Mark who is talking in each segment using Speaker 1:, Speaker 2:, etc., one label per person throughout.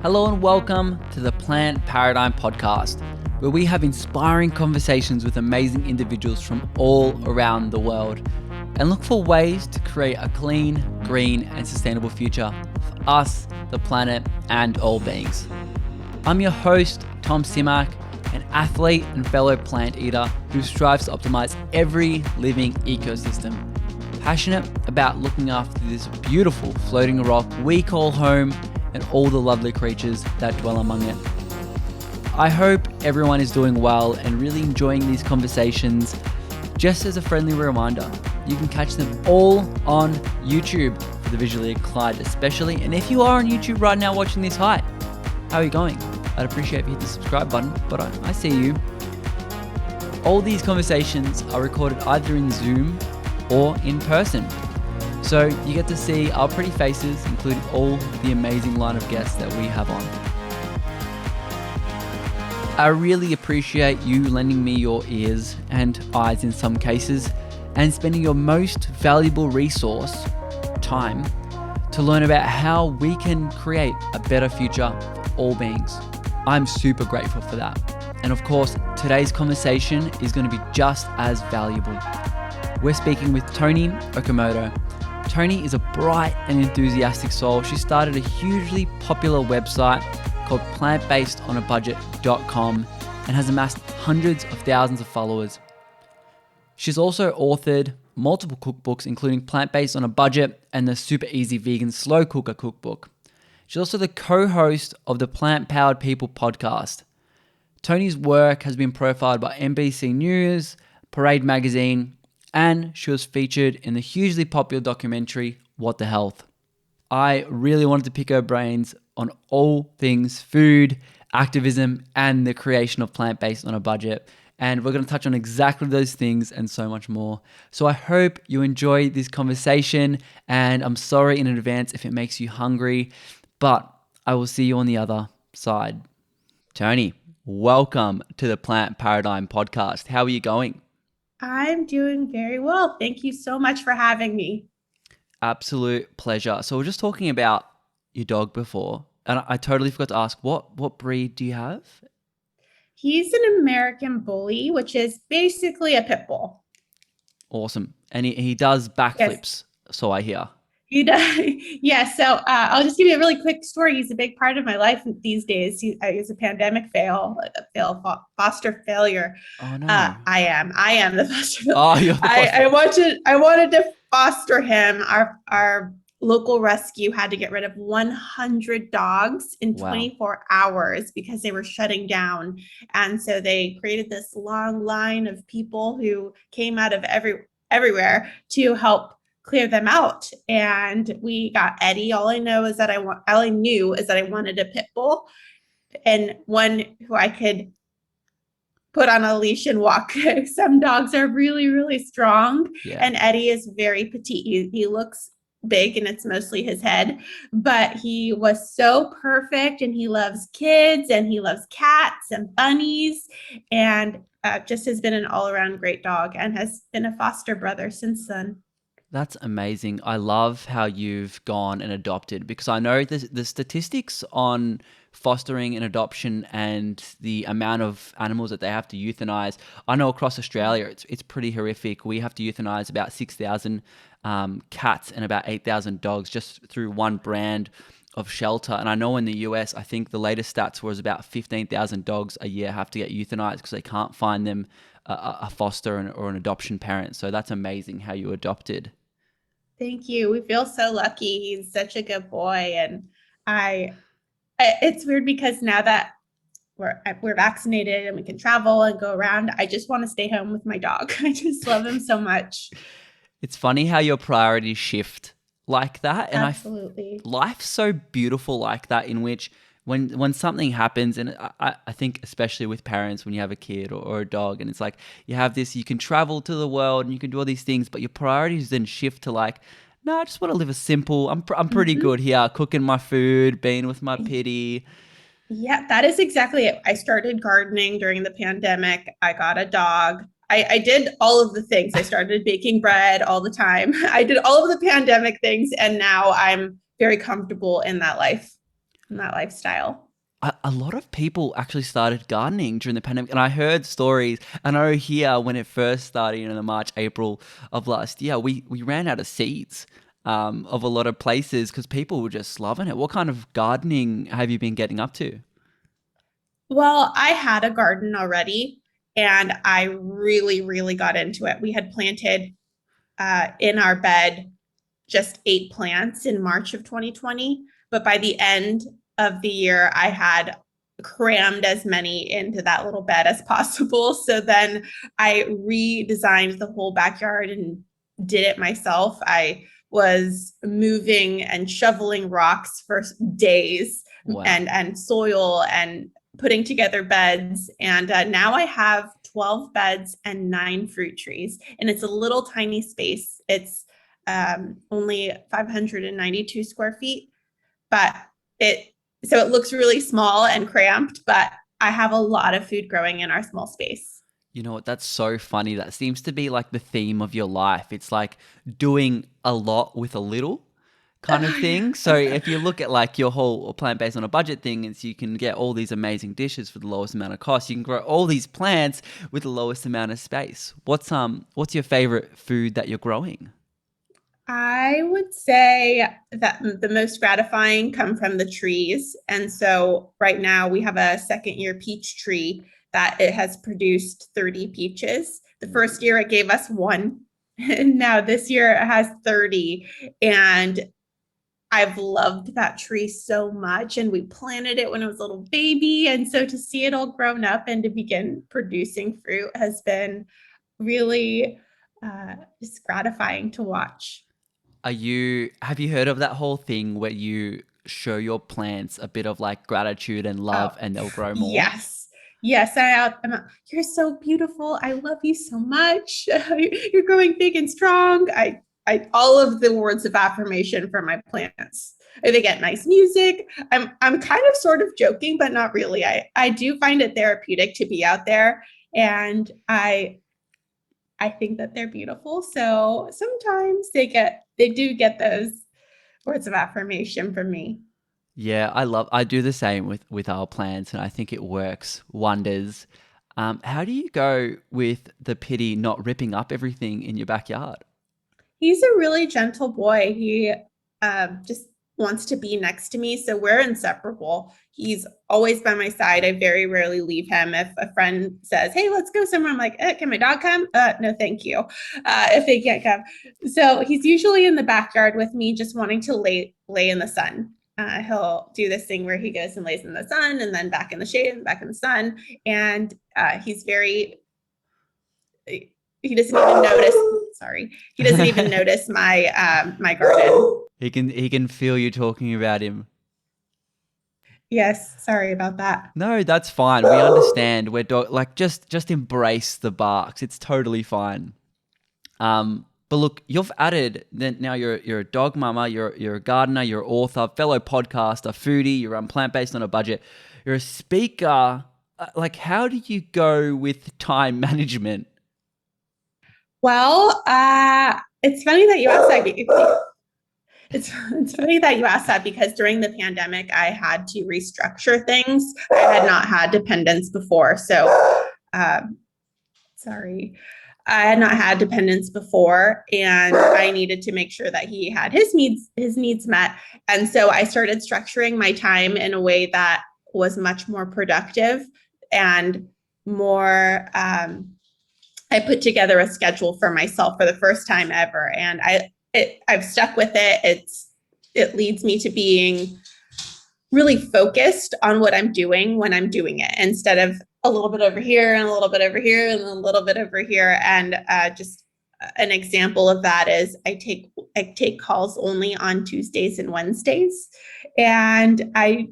Speaker 1: Hello and welcome to the Plant Paradigm Podcast, where we have inspiring conversations with amazing individuals from all around the world and look for ways to create a clean, green and sustainable future for us, the planet and all beings. I'm your host, Tom Simak, an athlete and fellow plant eater who strives to optimize every living ecosystem. Passionate about looking after this beautiful floating rock we call home and all the lovely creatures that dwell among it. I hope everyone is doing well and really enjoying these conversations. Just as a friendly reminder, you can catch them all on YouTube for the visually inclined especially. And if you are on YouTube right now watching this, hi, how are you going? I'd appreciate if you hit the subscribe button, but I see you. All these conversations are recorded either in Zoom or in person. So you get to see our pretty faces, including all the amazing line of guests that we have on. I really appreciate you lending me your ears and eyes in some cases and spending your most valuable resource, time, to learn about how we can create a better future for all beings. I'm super grateful for that. And of course, today's conversation is going to be just as valuable. We're speaking with Toni Okamoto. Toni is a bright and enthusiastic soul. She started a hugely popular website called plantbasedonabudget.com and has amassed hundreds of thousands of followers. She's also authored multiple cookbooks, including Plant Based on a Budget and the Super Easy Vegan Slow Cooker Cookbook. She's also the co-host of the Plant Powered People podcast. Toni's work has been profiled by NBC News, Parade Magazine, and she was featured in the hugely popular documentary, What the Health. I really wanted to pick her brains on all things food, activism, and the creation of Plant Based on a Budget. And we're going to touch on exactly those things and so much more. So I hope you enjoy this conversation, and I'm sorry in advance if it makes you hungry, but I will see you on the other side. Toni, welcome to the Plant Paradigm Podcast. How are you going?
Speaker 2: I'm doing very well. Thank you so much for having me.
Speaker 1: Absolute pleasure. So we're just talking about your dog before, and I totally forgot to ask, what breed do you have?
Speaker 2: He's an American bully, which is basically a pit bull.
Speaker 1: Awesome. And he does backflips, so I hear.
Speaker 2: He does. Yeah. So I'll just give you a really quick story. He's a big part of my life these days. He's a pandemic foster failure.
Speaker 1: Oh no.
Speaker 2: I am the foster failure.
Speaker 1: Oh, you're the foster.
Speaker 2: I wanted to foster him. Our local rescue had to get rid of 100 dogs in 24 hours because they were shutting down. And so they created this long line of people who came out of everywhere to help clear them out. And we got Eddie. All I knew is that I wanted a pit bull and one who I could put on a leash and walk. Some dogs are really, really strong. Yeah. And Eddie is very petite. He looks big and it's mostly his head, but he was so perfect and he loves kids and he loves cats and bunnies and just has been an all-around great dog and has been a foster brother since then.
Speaker 1: That's amazing. I love how you've gone and adopted, because I know the statistics on fostering and adoption and the amount of animals that they have to euthanize. I know across Australia, it's pretty horrific. We have to euthanize about 6,000 cats and about 8,000 dogs just through one brand of shelter. And I know in the US, I think the latest stats was about 15,000 dogs a year have to get euthanized because they can't find them a foster or an adoption parent. So that's amazing how you adopted.
Speaker 2: Thank you. We feel so lucky. He's such a good boy. And it's weird because now that we're vaccinated and we can travel and go around, I just want to stay home with my dog. I just love him so much. It's
Speaker 1: funny how your priorities shift like that. And
Speaker 2: absolutely.
Speaker 1: Life's so beautiful like that, in which when something happens, and I think especially with parents, when you have a kid or a dog, and it's like you have this, you can travel to the world and you can do all these things, but your priorities then shift to like, no, I just want to live a simple, I'm pretty good here, cooking my food, being with my pitty.
Speaker 2: Yeah, that is exactly it. I started gardening during the pandemic. I got a dog. I did all of the things. I started baking bread all the time. I did all of the pandemic things, and now I'm very comfortable in that life. from that lifestyle.
Speaker 1: A lot of people actually started gardening during the pandemic, and I heard stories. And I know here when it first started in the March, April of last year, we ran out of seeds of a lot of places because people were just loving it. What kind of gardening have you been getting up to?
Speaker 2: Well, I had a garden already and I really, really got into it. We had planted in our bed just 8 plants in March of 2020. But by the end of the year, I had crammed as many into that little bed as possible. So then I redesigned the whole backyard and did it myself. I was moving and shoveling rocks for days
Speaker 1: Wow.
Speaker 2: and soil and putting together beds. And now I have 12 beds and 9 fruit trees. And it's a little tiny space. It's only 592 square feet, but it looks really small and cramped, but I have a lot of food growing in our small space.
Speaker 1: You know what? That's so funny. That seems to be like the theme of your life. It's like doing a lot with a little kind of thing. So if you look at like your whole plant based on a budget thing, is you can get all these amazing dishes for the lowest amount of cost. You can grow all these plants with the lowest amount of space. What's your favorite food that you're growing?
Speaker 2: I would say that the most gratifying come from the trees. And so right now we have a second year peach tree that it has produced 30 peaches. The first year it gave us one, and now this year it has 30. And I've loved that tree so much. And we planted it when it was a little baby. And so to see it all grown up and to begin producing fruit has been really just gratifying to watch.
Speaker 1: Have you heard of that whole thing where you show your plants a bit of like gratitude and
Speaker 2: Oh,
Speaker 1: love and they'll grow more?
Speaker 2: yes. Yes, you're so beautiful. I love you so much. You're growing big and strong. All of the words of affirmation for my plants. They get nice music. I'm kind of sort of joking, but not really. I do find it therapeutic to be out there, and I think that they're beautiful. So sometimes they do get those words of affirmation from me.
Speaker 1: Yeah, I do the same with our plants and I think it works wonders. How do you go with the pity not ripping up everything in your backyard?
Speaker 2: He's a really gentle boy. He just wants to be next to me. So we're inseparable. He's always by my side. I very rarely leave him. If a friend says, "Hey, let's go somewhere," I'm like, "Can my dog come?" No, thank you. If they can't come. So he's usually in the backyard with me, just wanting to lay in the sun. He'll do this thing where he goes and lays in the sun and then back in the shade and back in the sun. And he's very he doesn't even notice. Sorry, he doesn't even notice my garden.
Speaker 1: He can feel you talking about him.
Speaker 2: Yes, sorry about that.
Speaker 1: No, that's fine. We understand. Like just embrace the barks. It's totally fine. But look, you've added then now you're a dog mama, you're a gardener, you're an author, fellow podcaster, foodie, you run plant based on a budget, you're a speaker. Like, how do you go with time management?
Speaker 2: Well, it's funny that you asked that. It's funny that you asked that because during the pandemic, I had to restructure things. I had not had dependents before, so sorry. I had not had dependents before, and I needed to make sure that he had his needs met. And so I started structuring my time in a way that was much more productive and more. I put together a schedule for myself for the first time ever, and I've stuck with it. It leads me to being really focused on what I'm doing when I'm doing it instead of a little bit over here and a little bit over here and a little bit over here. And just an example of that is I take calls only on Tuesdays and Wednesdays, and I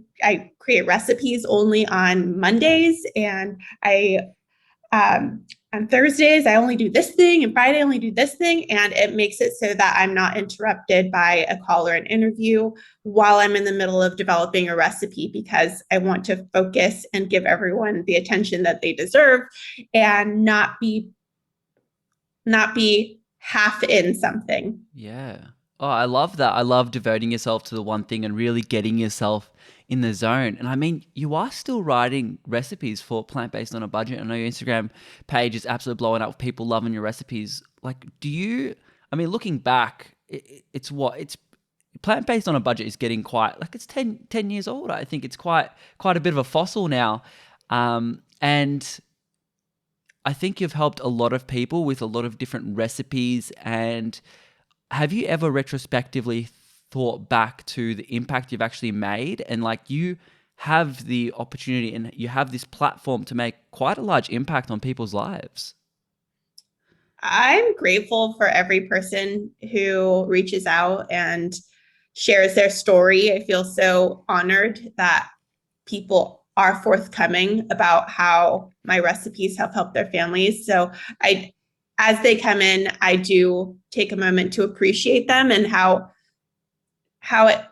Speaker 2: create recipes only on Mondays, and I on Thursdays, I only do this thing, and Friday, I only do this thing. And it makes it so that I'm not interrupted by a call or an interview while I'm in the middle of developing a recipe because I want to focus and give everyone the attention that they deserve and not be half in something.
Speaker 1: Yeah. Oh, I love that. I love devoting yourself to the one thing and really getting yourself in the zone. And I mean, you are still writing recipes for plant-based on a budget. I know your Instagram page is absolutely blowing up with people loving your recipes. Like, I mean, looking back, it's plant-based on a budget is getting quite, like it's 10 years old. I think it's quite a bit of a fossil now. And I think you've helped a lot of people with a lot of different recipes. And have you ever retrospectively thought back to the impact you've actually made? And like, you have the opportunity and you have this platform to make quite a large impact on people's lives.
Speaker 2: I'm grateful for every person who reaches out and shares their story. I feel so honored that people are forthcoming about how my recipes have helped their families. So as they come in, I do take a moment to appreciate them and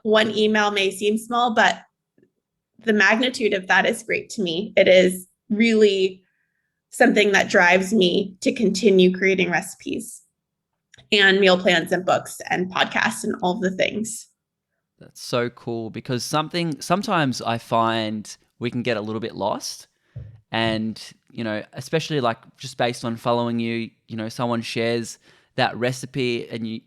Speaker 2: one email may seem small, but the magnitude of that is great to me. It is really something that drives me to continue creating recipes and meal plans and books and podcasts and all the things.
Speaker 1: That's so cool because sometimes I find we can get a little bit lost. And, especially like just based on following you, someone shares that recipe and you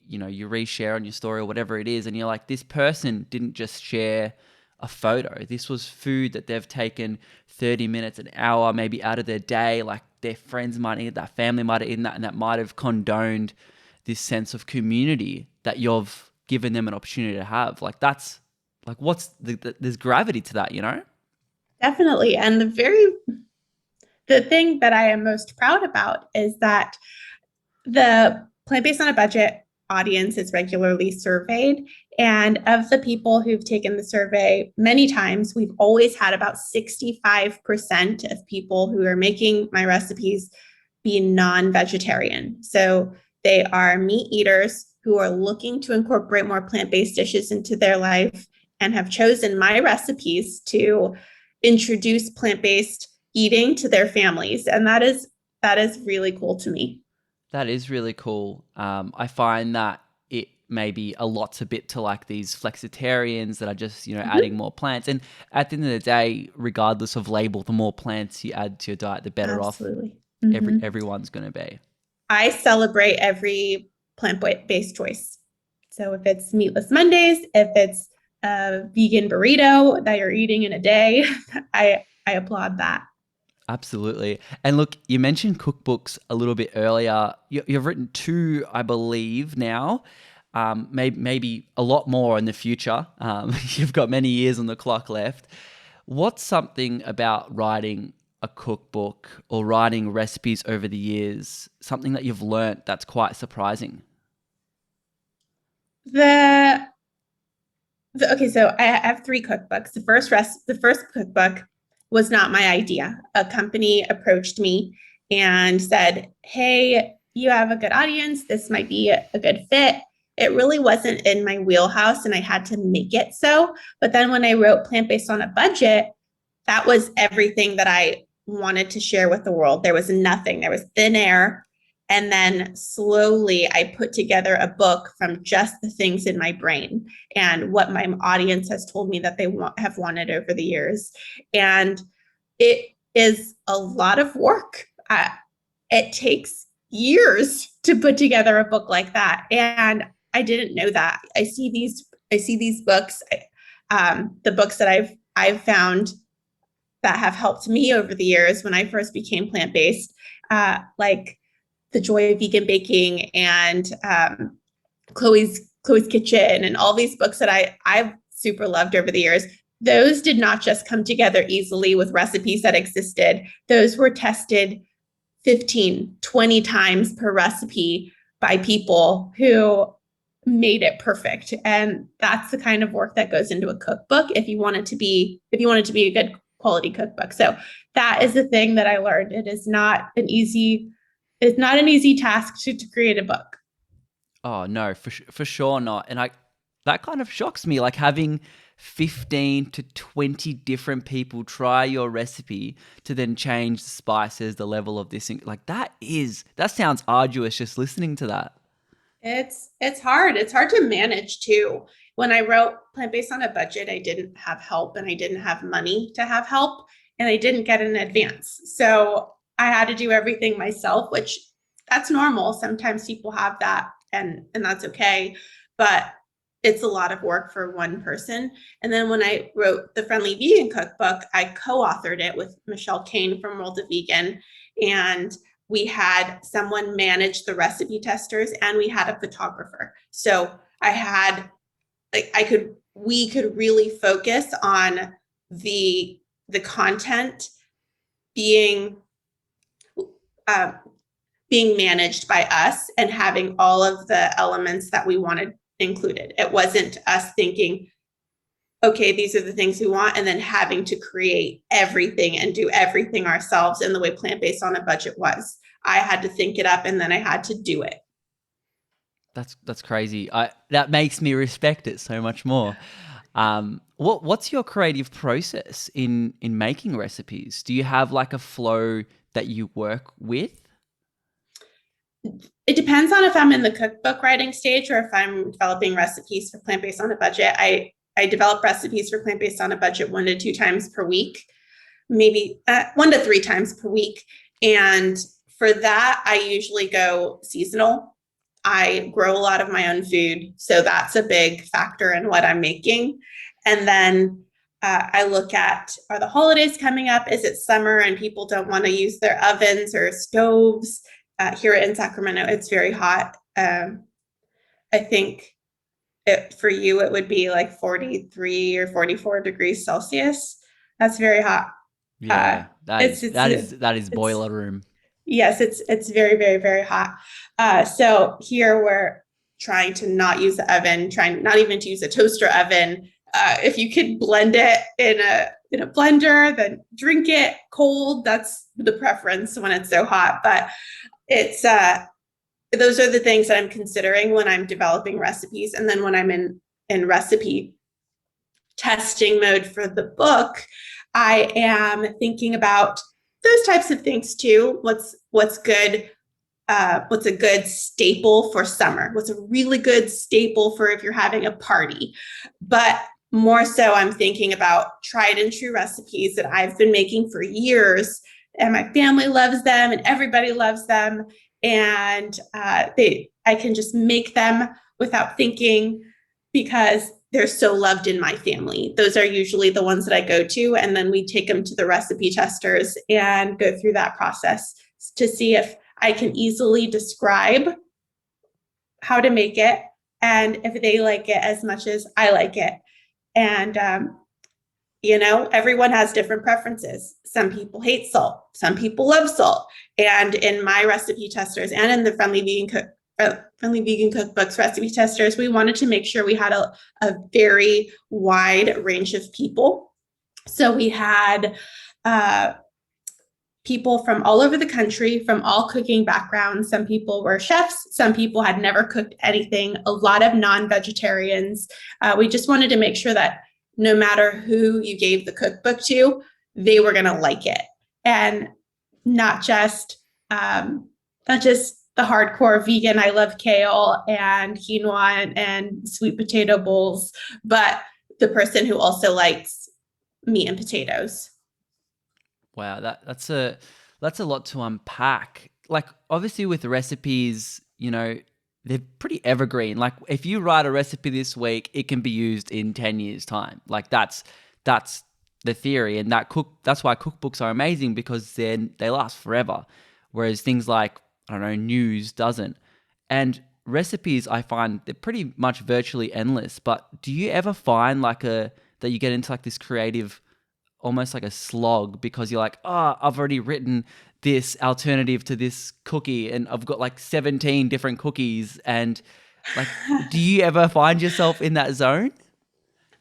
Speaker 1: reshare on your story or whatever it is. And you're like, this person didn't just share a photo. This was food that they've taken 30 minutes, an hour, maybe out of their day. Like their friends might eat that, family might have eaten that, and that might have condoned this sense of community that you've given them an opportunity to have. Like that's like, there's gravity to that,
Speaker 2: Definitely. And the thing that I am most proud about is that the plant-based on a budget audience is regularly surveyed. And of the people who've taken the survey many times, we've always had about 65% of people who are making my recipes be non-vegetarian. So they are meat eaters who are looking to incorporate more plant-based dishes into their life and have chosen my recipes to introduce plant-based eating to their families. And that is really cool to me.
Speaker 1: That is really cool. I find that it may be a lot's a bit to like these flexitarians that are just, adding more plants. And at the end of the day, regardless of label, the more plants you add to your diet, the better
Speaker 2: Absolutely.
Speaker 1: off everyone's going to be.
Speaker 2: I celebrate every plant-based choice. So if it's Meatless Mondays, if it's a vegan burrito that you're eating in a day, I applaud that.
Speaker 1: Absolutely. And look, you mentioned cookbooks a little bit earlier. You've written two, I believe, now. Maybe a lot more in the future. You've got many years on the clock left. What's something about writing a cookbook or writing recipes over the years, something that you've learnt that's quite surprising?
Speaker 2: Okay, so I have three cookbooks. The first cookbook was not my idea. A company approached me and said, "Hey, you have a good audience. This might be a good fit." It really wasn't in my wheelhouse and I had to make it so. But then when I wrote Plant-Based on a Budget, that was everything that I wanted to share with the world. There was nothing, there was thin air. And then slowly I put together a book from just the things in my brain and what my audience has told me that they have wanted over the years. And it is a lot of work. It takes years to put together a book like that. And I didn't know that. I see these books, the books that I've found that have helped me over the years when I first became plant-based, like The Joy of Vegan Baking and Chloe's Kitchen and all these books that I've super loved over the years. Those did not just come together easily with recipes that existed. Those were tested 15, 20 times per recipe by people who made it perfect. And that's the kind of work that goes into a cookbook if you want it to be a good quality cookbook. So that is the thing that I learned. It's not an easy task to create a book.
Speaker 1: Oh no, for sure not. And that kind of shocks me, like having 15 to 20 different people try your recipe to then change the spices, the level of this, like that sounds arduous just listening to that.
Speaker 2: It's hard. It's hard to manage too. When I wrote Plant-Based on a Budget, I didn't have help and I didn't have money to have help and I didn't get an advance. So I had to do everything myself, which that's normal. Sometimes people have that and that's okay. But it's a lot of work for one person. And then when I wrote the Friendly Vegan Cookbook, I co-authored it with Michelle Kane from World of Vegan. And we had someone manage the recipe testers and we had a photographer. So I had we could really focus on the content being being managed by us and having all of the elements that we wanted included. It wasn't us thinking, okay, these are the things we want, and then having to create everything and do everything ourselves in the way Plant-Based on a Budget was. I had to think it up and then I had to do it.
Speaker 1: That's crazy. That makes me respect it so much more. What's your creative process in making recipes? Do you have like a flow that you work with?
Speaker 2: It depends on if I'm in the cookbook writing stage or if I'm developing recipes for Plant-Based on a Budget. I develop recipes for Plant-Based on a Budget 1 to 2 times per week, maybe 1 to 3 times per week. And for that, I usually go seasonal. I grow a lot of my own food, so that's a big factor in what I'm making. And then I look at, are the holidays coming up? Is it summer and people don't want to use their ovens or stoves? Here in Sacramento, it's very hot. I think for you, it would be like 43 or 44 degrees Celsius. That's very hot.
Speaker 1: Yeah, that is boiler room.
Speaker 2: Yes, it's very, very, very hot. So here we're trying to not use the oven, trying not even to use a toaster oven. If you could blend it in a blender, then drink it cold. That's the preference when it's so hot. But it's those are the things that I'm considering when I'm developing recipes. And then when I'm in recipe testing mode for the book, I am thinking about those types of things too. What's good? What's a good staple for summer? What's a really good staple for if you're having a party? But more so, I'm thinking about tried and true recipes that I've been making for years, and my family loves them, and everybody loves them, and I can just make them without thinking because they're so loved in my family. Those are usually the ones that I go to, and then we take them to the recipe testers and go through that process to see if I can easily describe how to make it and if they like it as much as I like it. And, everyone has different preferences. Some people hate salt. Some people love salt. And in my recipe testers and in the Friendly Vegan Cookbooks recipe testers, we wanted to make sure we had a very wide range of people. So we had people from all over the country, from all cooking backgrounds. Some people were chefs. Some people had never cooked anything. A lot of non-vegetarians. We just wanted to make sure that no matter who you gave the cookbook to, they were going to like it, and not just the hardcore vegan. I love kale and quinoa and sweet potato bowls, but the person who also likes meat and potatoes.
Speaker 1: Wow, that's a lot to unpack. Like obviously with recipes, they're pretty evergreen. Like if you write a recipe this week, it can be used in 10 years time. Like that's the theory, and that's why cookbooks are amazing, because then they last forever. Whereas things like, I don't know, news doesn't. And recipes, I find they're pretty much virtually endless. But do you ever find that you get into like this creative, almost like a slog, because you're like, oh, I've already written this alternative to this cookie and I've got like 17 different cookies, and like, do you ever find yourself in that zone?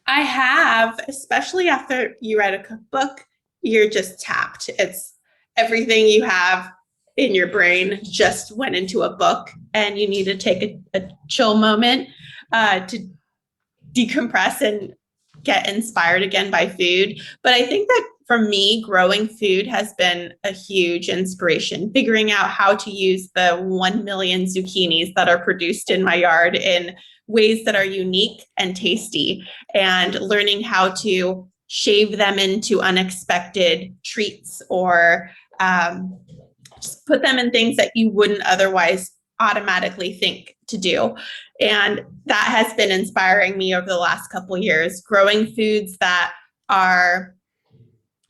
Speaker 2: I have, especially after you write a cookbook, you're just tapped. It's everything you have in your brain just went into a book, and you need to take a chill moment to decompress and get inspired again by food. But I think that for me, growing food has been a huge inspiration. Figuring out how to use the 1 million zucchinis that are produced in my yard in ways that are unique and tasty, and learning how to shave them into unexpected treats, or just put them in things that you wouldn't otherwise automatically think to do. And that has been inspiring me over the last couple of years, growing foods that are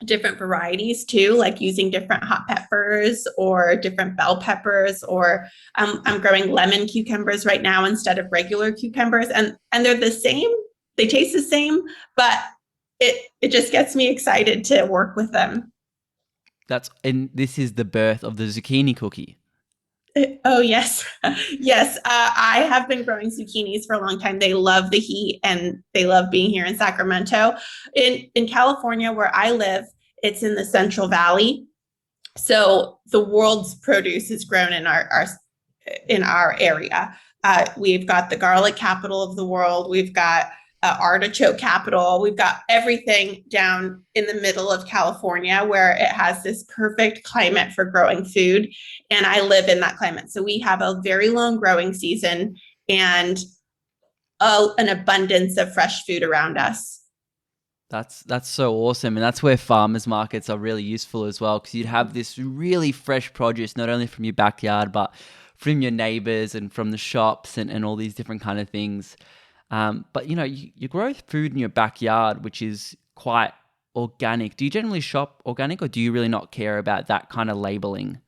Speaker 2: different varieties too, like using different hot peppers or different bell peppers, or I'm growing lemon cucumbers right now instead of regular cucumbers, and they're the same, they taste the same, but it just gets me excited to work with them.
Speaker 1: And this is the birth of the zucchini cookie.
Speaker 2: Oh, yes. Yes. I have been growing zucchinis for a long time. They love the heat and they love being here in Sacramento. In California, where I live, it's in the Central Valley. So the world's produce is grown in our area. We've got the garlic capital of the world. We've got artichoke capital. We've got everything down in the middle of California, where it has this perfect climate for growing food. And I live in that climate. So we have a very long growing season and an abundance of fresh food around us.
Speaker 1: That's so awesome. And that's where farmers markets are really useful as well, because you'd have this really fresh produce, not only from your backyard, but from your neighbors and from the shops and all these different kind of things. But you grow food in your backyard, which is quite organic. Do you generally shop organic, or do you really not care about that kind of labeling?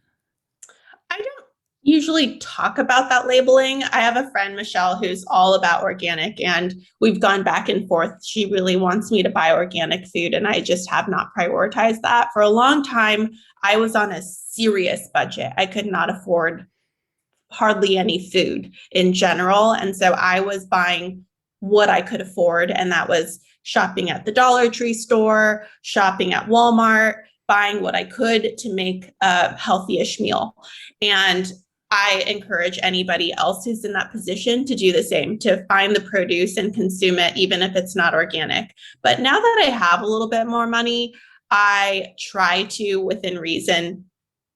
Speaker 2: I don't usually talk about that labeling. I have a friend, Michelle, who's all about organic, and we've gone back and forth. She really wants me to buy organic food, and I just have not prioritized that. For a long time, I was on a serious budget. I could not afford hardly any food in general. And so I was buying what I could afford. And that was shopping at the Dollar Tree store, shopping at Walmart, buying what I could to make a healthy-ish meal. And I encourage anybody else who's in that position to do the same, to find the produce and consume it, even if it's not organic. But now that I have a little bit more money, I try to, within reason,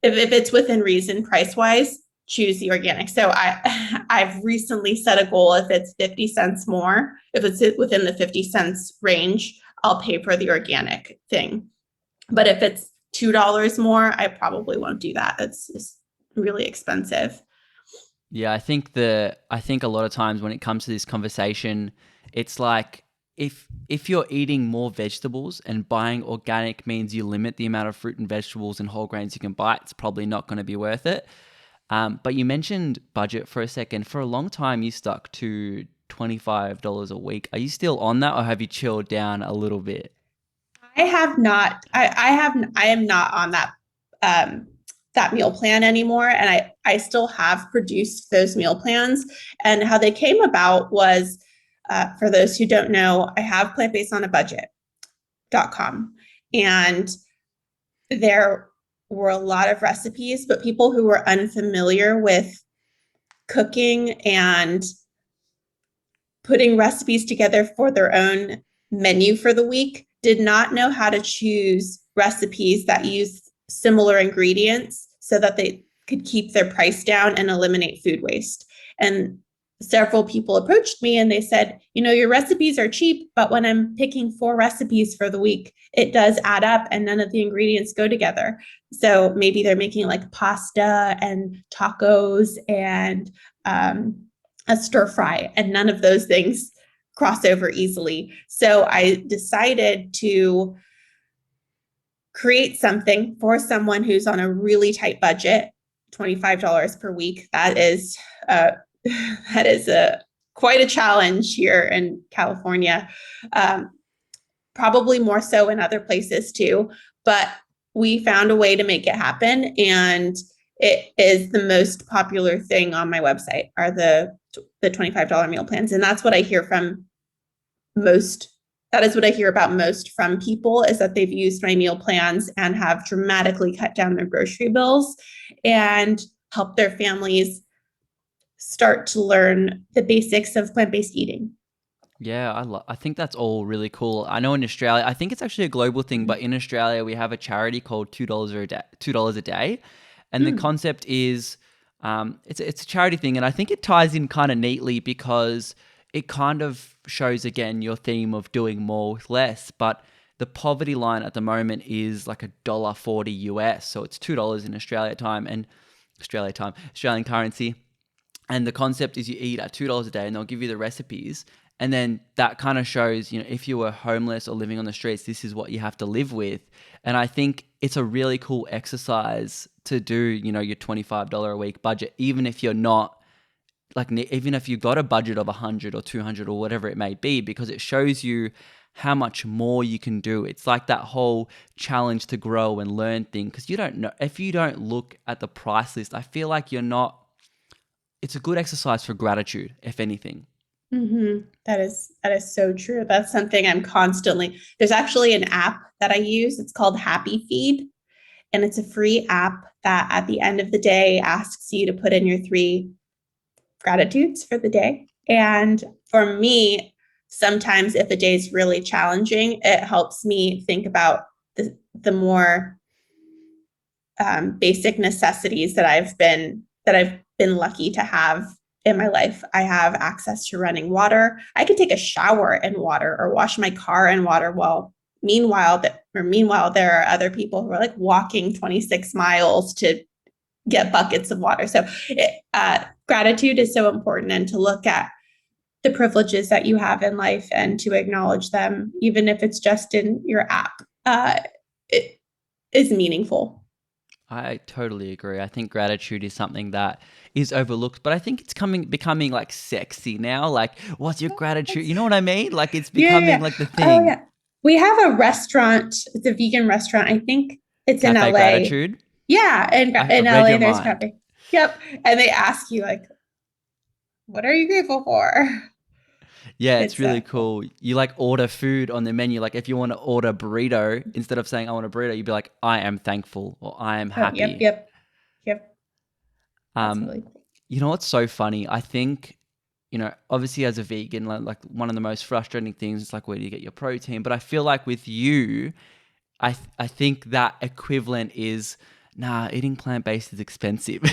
Speaker 2: if it's within reason price-wise, choose the organic. So I've recently set a goal. If it's 50 cents more, if it's within the 50 cents range, I'll pay for the organic thing. But if it's $2 more, I probably won't do that. It's really expensive.
Speaker 1: Yeah, I think a lot of times when it comes to this conversation, it's like if you're eating more vegetables and buying organic means you limit the amount of fruit and vegetables and whole grains you can buy, it's probably not going to be worth it. But you mentioned budget for a second. For a long time, you stuck to $25 a week. Are you still on that, or have you chilled down a little bit?
Speaker 2: I have not. I am not on that meal plan anymore, and I still have produced those meal plans. And how they came about was, for those who don't know, I have plantbasedonabudget.com, and there were a lot of recipes, but people who were unfamiliar with cooking and putting recipes together for their own menu for the week did not know how to choose recipes that use similar ingredients so that they could keep their price down and eliminate food waste. And several people approached me and they said, your recipes are cheap, but when I'm picking 4 recipes for the week, it does add up and none of the ingredients go together. So maybe they're making like pasta and tacos and a stir fry, and none of those things cross over easily. So I decided to create something for someone who's on a really tight budget, $25 per week. That is quite a challenge here in California, probably more so in other places too. But we found a way to make it happen, and it is the most popular thing on my website are the $25 meal plans, and that's what I hear from most. That is what I hear about most from people, is that they've used my meal plans and have dramatically cut down their grocery bills and help their families start to learn the basics of plant-based eating.
Speaker 1: Yeah, I think that's all really cool. I know in Australia, I think it's actually a global thing, but in Australia we have a charity called $2 a day, and the
Speaker 2: Mm.
Speaker 1: concept is, it's a charity thing, and I think it ties in kind of neatly because it kind of shows again your theme of doing more with less. But the poverty line at the moment is like $1.40 US, so it's $2 in Australian currency. And the concept is you eat at $2 a day and they'll give you the recipes. And then that kind of shows, if you were homeless or living on the streets, this is what you have to live with. And I think it's a really cool exercise to do, your $25 a week budget, even if you're not like, even if you've got a budget of 100 or 200 or whatever it may be, because it shows you how much more you can do. It's like that whole challenge to grow and learn thing. Because you don't know, if you don't look at the price list, I feel like it's a good exercise for gratitude, if anything.
Speaker 2: That is so true. That's something I'm constantly. There's actually an app that I use. It's called Happy Feed, and it's a free app that at the end of the day asks you to put in your 3 gratitudes for the day. And for me, sometimes if a day is really challenging, it helps me think about the more basic necessities that I've been lucky to have in my life. I have access to running water. I could take a shower in water or wash my car in water. Meanwhile, there are other people who are like walking 26 miles to get buckets of water. So gratitude is so important, and to look at the privileges that you have in life and to acknowledge them, even if it's just in your app, it is meaningful.
Speaker 1: I totally agree. I think gratitude is something that is overlooked, but I think it's becoming like sexy now. Like, what's your gratitude? You know what I mean? Like, it's
Speaker 2: Yeah, yeah,
Speaker 1: becoming
Speaker 2: yeah.
Speaker 1: like the
Speaker 2: Oh,
Speaker 1: thing.
Speaker 2: yeah. We have a restaurant. It's a vegan restaurant. I think it's in
Speaker 1: Cafe
Speaker 2: LA.
Speaker 1: gratitude.
Speaker 2: Yeah,
Speaker 1: I
Speaker 2: in
Speaker 1: read
Speaker 2: LA,
Speaker 1: your
Speaker 2: there's a
Speaker 1: mind.
Speaker 2: cafe. Yep. And they ask you like, what are you grateful for?
Speaker 1: Yeah, it's
Speaker 2: It's
Speaker 1: really
Speaker 2: cool.
Speaker 1: cool. You like order food on the menu. Like, if you want to order burrito, instead of saying I want a burrito, you'd be like, I am thankful or I am
Speaker 2: Oh, yep,
Speaker 1: happy.
Speaker 2: yep, yep. That's
Speaker 1: Um,
Speaker 2: really cool.
Speaker 1: you know what's so funny? I think, obviously as a vegan, like one of the most frustrating things is like, where do you get your protein? But I feel like with you, I think that equivalent is, nah, eating plant-based is expensive.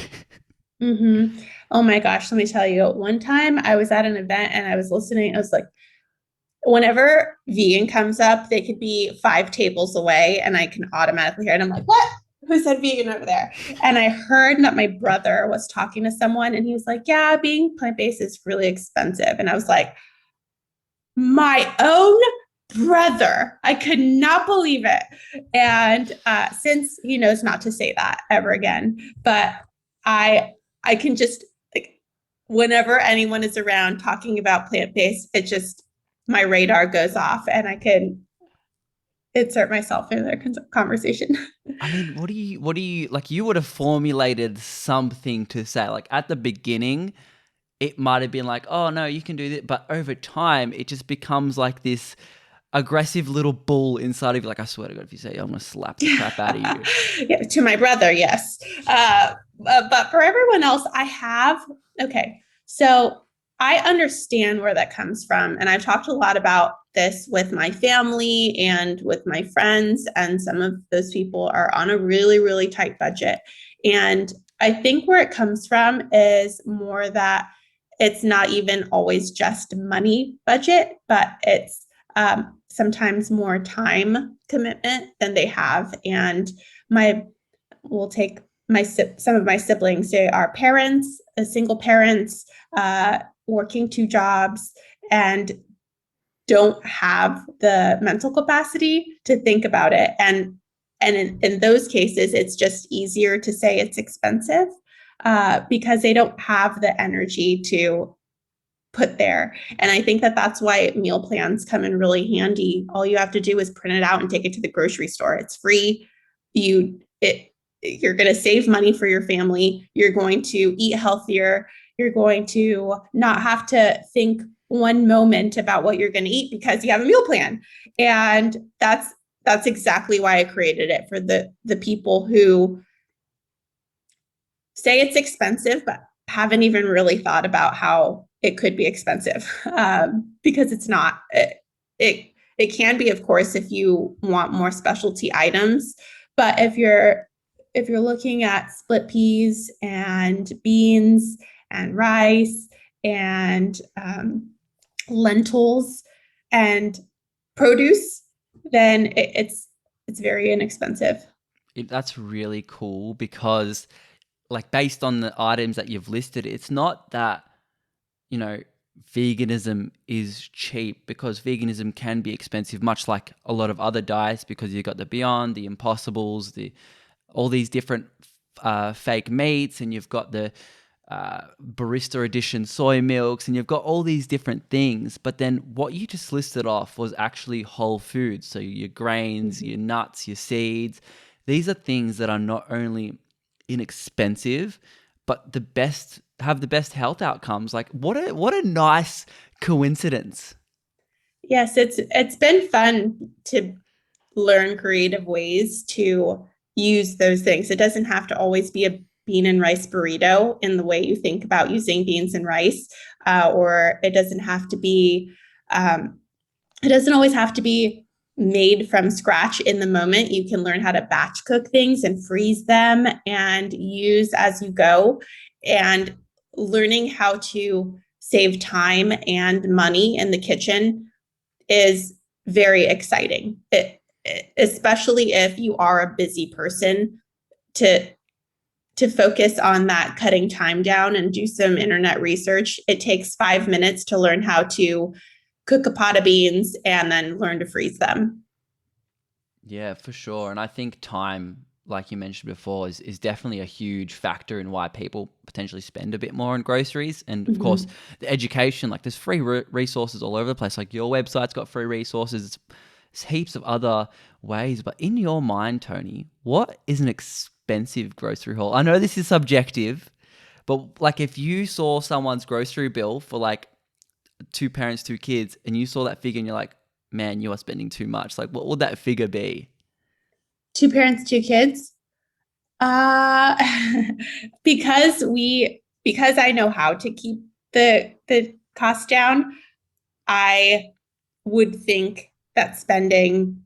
Speaker 2: Oh my gosh, let me tell you. One time I was at an event and I was listening. I was like, whenever vegan comes up, they could be 5 tables away and I can automatically hear it. I'm like, what? Who said vegan over there? And I heard that my brother was talking to someone and he was like, yeah, being plant based is really expensive. And I was like, my own brother. I could not believe it. And since he knows not to say that ever again, but I can just like whenever anyone is around talking about plant based, it just my radar goes off and I can insert myself in their conversation.
Speaker 1: I mean, what do you like? You would have formulated something to say. Like at the beginning, it might have been like, oh no, you can do this. But over time, it just becomes like this aggressive little bull inside of you. Like, I swear to God, if you say, I'm going to slap the crap out of you.
Speaker 2: Yeah, to my brother, yes. But for everyone else, I have, okay. So I understand where that comes from. And I've talked a lot about this with my family and with my friends. And some of those people are on a really, really tight budget. And I think where it comes from is more that it's not even always just money budget, but it's sometimes more time commitment than they have. And my will take some of my siblings. They are parents, single parents, working 2 jobs, and don't have the mental capacity to think about it. And in those cases, it's just easier to say it's expensive because they don't have the energy to put there. And I think that that's why meal plans come in really handy. All you have to do is print it out and take it to the grocery store. It's free. You're going to save money for your family. You're going to eat healthier. You're going to not have to think one moment about what you're going to eat because you have a meal plan. And that's exactly why I created it for the people who say it's expensive but haven't even really thought about how it could be expensive because it's not. It can be, of course, if you want more specialty items, but if you're looking at split peas and beans and rice and lentils and produce, then it's very inexpensive.
Speaker 1: That's really cool because, like, based on the items that you've listed, it's not that, you know, veganism is cheap, because veganism can be expensive, much like a lot of other diets, because you've got the Beyond, the Impossibles, the all these different fake meats, and you've got the barista edition soy milks, and you've got all these different things. But then what you just listed off was actually whole foods. So your grains, your nuts, your seeds, these are things that are not only inexpensive, but have the best health outcomes. Like, what a nice coincidence.
Speaker 2: Yes, it's been fun to learn creative ways to use those things. It doesn't have to always be a bean and rice burrito in the way you think about using beans and rice, or it doesn't have to be. It doesn't always have to be made from scratch in the moment. You can learn how to batch cook things and freeze them and use as you go. And learning how to save time and money in the kitchen is very exciting. Especially if you are a busy person, to focus on that cutting time down and do some internet research. It takes 5 minutes to learn how to cook a pot of beans and then learn to freeze them.
Speaker 1: Yeah, for sure. And I think time, like you mentioned before, is definitely a huge factor in why people potentially spend a bit more on groceries. And of course, the education, like there's free resources all over the place. Like your website's got free resources. It's heaps of other ways. But in your mind, Toni, what is an expensive grocery haul? I know this is subjective, but like if you saw someone's grocery bill for like two parents, two kids, and you saw that figure and you're like, man, you are spending too much. Like, what would that figure be?
Speaker 2: Two parents, two kids. Uh because I know how to keep the cost down, I would think that spending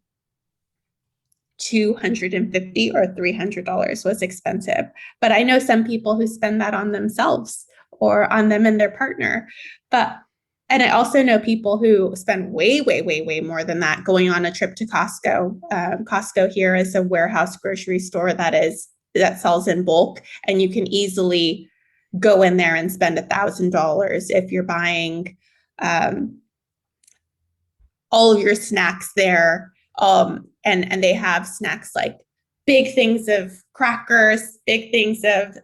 Speaker 2: 250 or $300 was expensive. But I know some people who spend that on themselves or on them and their partner. But and I also know people who spend way, way, way, way more than that going on a trip to Costco. Costco here is a warehouse grocery store that sells in bulk, and you can easily go in there and spend $1,000 if you're buying um, all of your snacks there. And they have snacks like big things of crackers, big things of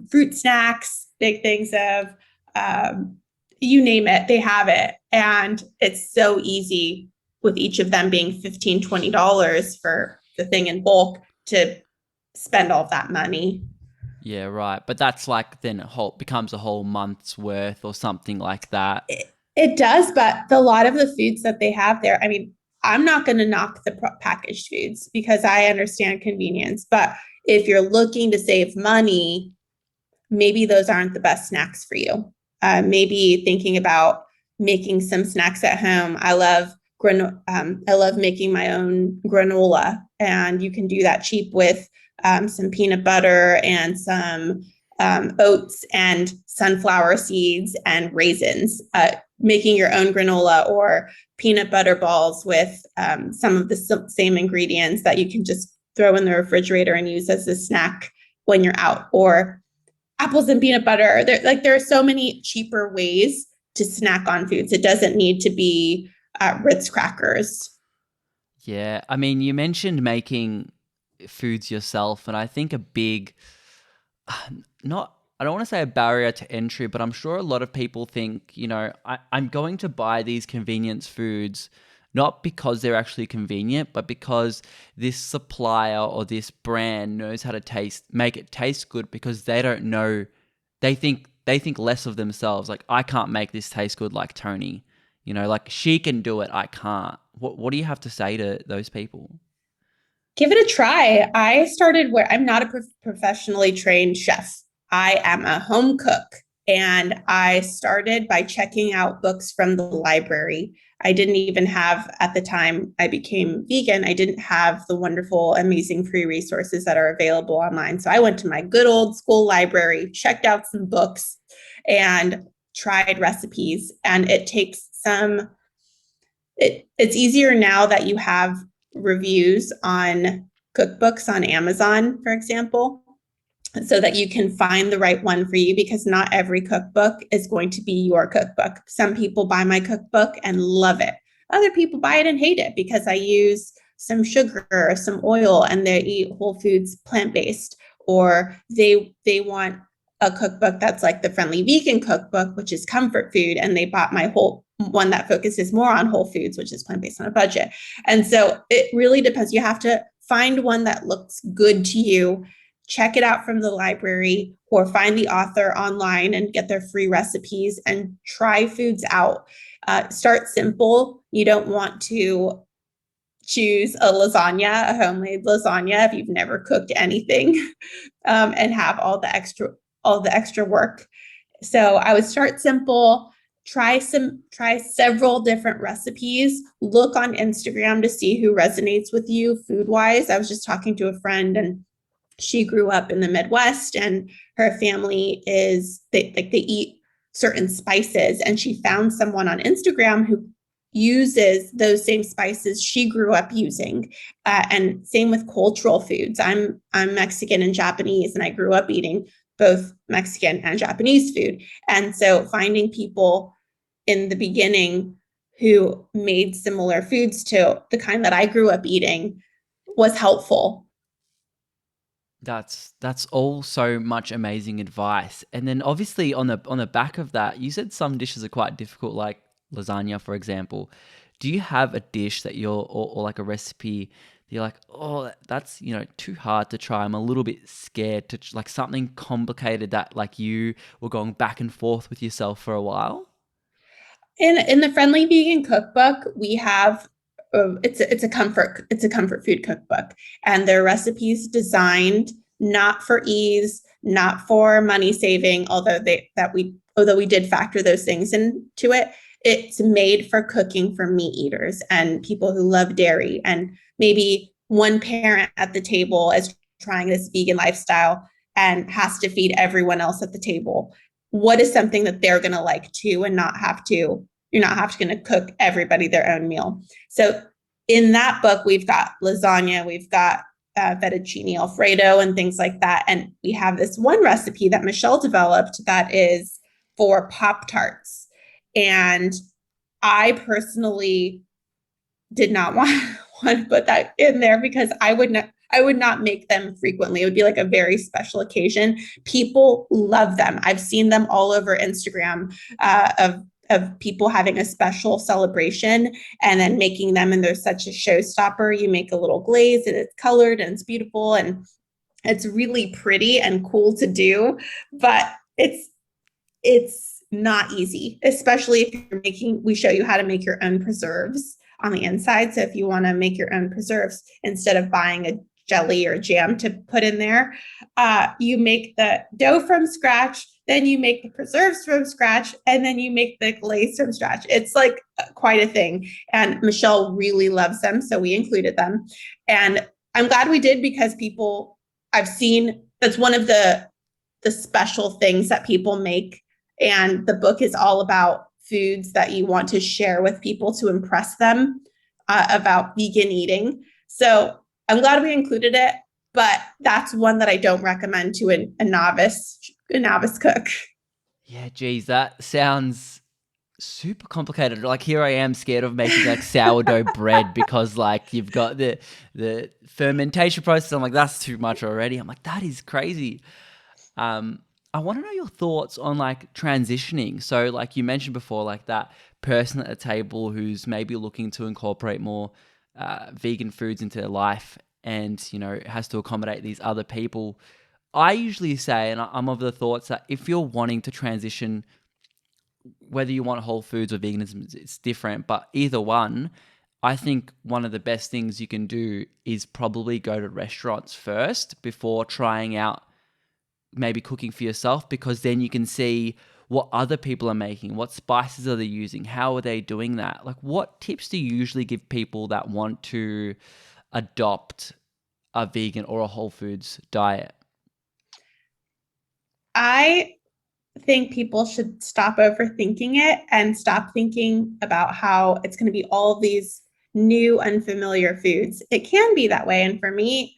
Speaker 2: fruit snacks, big things of you name it, they have it. And it's so easy with each of them being $15, $20 for the thing in bulk to spend all of that money.
Speaker 1: Yeah, right. But that's like then becomes a whole month's worth or something like that.
Speaker 2: It does, but a lot of the foods that they have there, I mean, I'm not going to knock the packaged foods because I understand convenience. But if you're looking to save money, maybe those aren't the best snacks for you. Maybe thinking about making some snacks at home. I love making my own granola, and you can do that cheap with some peanut butter and some oats and sunflower seeds and raisins. Making your own granola or peanut butter balls with some of the same ingredients that you can just throw in the refrigerator and use as a snack when you're out, or apples and peanut butter. There are so many cheaper ways to snack on foods. It doesn't need to be Ritz crackers.
Speaker 1: Yeah. I mean, you mentioned making foods yourself, and I think a big, not, I don't want to say a barrier to entry, but I'm sure a lot of people think, I'm going to buy these convenience foods not because they're actually convenient, but because this supplier or this brand knows how to make it taste good, because they don't know, they think less of themselves. Like, I can't make this taste good like Toni, like she can do it, I can't. What do you have to say to those people?
Speaker 2: Give it a try. I started where I'm not a professionally trained chef. I am a home cook. And I started by checking out books from the library. I didn't even have, at the time I became vegan, I didn't have the wonderful, amazing free resources that are available online. So I went to my good old school library, checked out some books, and tried recipes. And it takes some, it's easier now that you have reviews on cookbooks on Amazon, for example, so that you can find the right one for you, because not every cookbook is going to be your cookbook. Some people buy my cookbook and love it. Other people buy it and hate it because I use some sugar or some oil, and they eat whole foods plant-based, or they want a cookbook that's like the Friendly Vegan cookbook, which is comfort food, and they bought my whole one that focuses more on whole foods, which is plant-based on a budget. And so it really depends. You have to find one that looks good to you, check it out from the library, or find the author online and get their free recipes and try foods out. Start simple. You don't want to choose a lasagna, a homemade lasagna, if you've never cooked anything, and have all the extra work. So I would start simple, try several different recipes, look on Instagram to see who resonates with you food wise. I was just talking to a friend, and she grew up in the Midwest, and her family they eat certain spices, and she found someone on Instagram who uses those same spices she grew up using. And same with cultural foods. I'm Mexican and Japanese, and I grew up eating both Mexican and Japanese food. And so finding people in the beginning who made similar foods to the kind that I grew up eating was helpful.
Speaker 1: That's all so much amazing advice. And then obviously on the back of that, you said some dishes are quite difficult, like lasagna, for example. Do you have a dish that or like a recipe that you're like, oh, that's, too hard to try. I'm a little bit scared to, like something complicated that like you were going back and forth with yourself for a while?
Speaker 2: In the Friendly Vegan cookbook, we have it's a comfort food cookbook, and their recipes designed not for ease, not for money saving, although we did factor those things into it. It's made for cooking for meat eaters and people who love dairy, and maybe one parent at the table is trying this vegan lifestyle and has to feed everyone else at the table. What is something that they're going to like too, and not have to, you're not having to cook everybody their own meal. So in that book, we've got lasagna, we've got fettuccine alfredo and things like that. And we have this one recipe that Michelle developed that is for Pop Tarts. And I personally did not want to put that in there because I would not make them frequently. It would be like a very special occasion. People love them. I've seen them all over Instagram, of people having a special celebration and then making them, and there's such a showstopper. You make a little glaze, and it's colored, and it's beautiful, and it's really pretty and cool to do, but it's not easy, especially if you're making, we show you how to make your own preserves on the inside. So if you want to make your own preserves, instead of buying a jelly or jam to put in there, you make the dough from scratch, then you make the preserves from scratch, and then you make the glaze from scratch. It's like quite a thing. And Michelle really loves them, so we included them. And I'm glad we did, because I've seen, that's one of the special things that people make. And the book is all about foods that you want to share with people to impress them about vegan eating. So I'm glad we included it, but that's one that I don't recommend to a novice cook.
Speaker 1: Yeah, geez, that sounds super complicated. Like here I am scared of making like sourdough bread because like you've got the fermentation process. I'm like, that's too much already. I'm like, that is crazy. I want to know your thoughts on like transitioning. So like you mentioned before, like that person at the table who's maybe looking to incorporate more vegan foods into their life and, has to accommodate these other people. I usually say, and I'm of the thoughts that if you're wanting to transition, whether you want whole foods or veganism, it's different, but either one, I think one of the best things you can do is probably go to restaurants first before trying out maybe cooking for yourself, because then you can see what other people are making, what spices are they using, how are they doing that? Like, what tips do you usually give people that want to adopt a vegan or a whole foods diet?
Speaker 2: I think people should stop overthinking it and stop thinking about how it's going to be all of these new unfamiliar foods. It can be that way. And for me,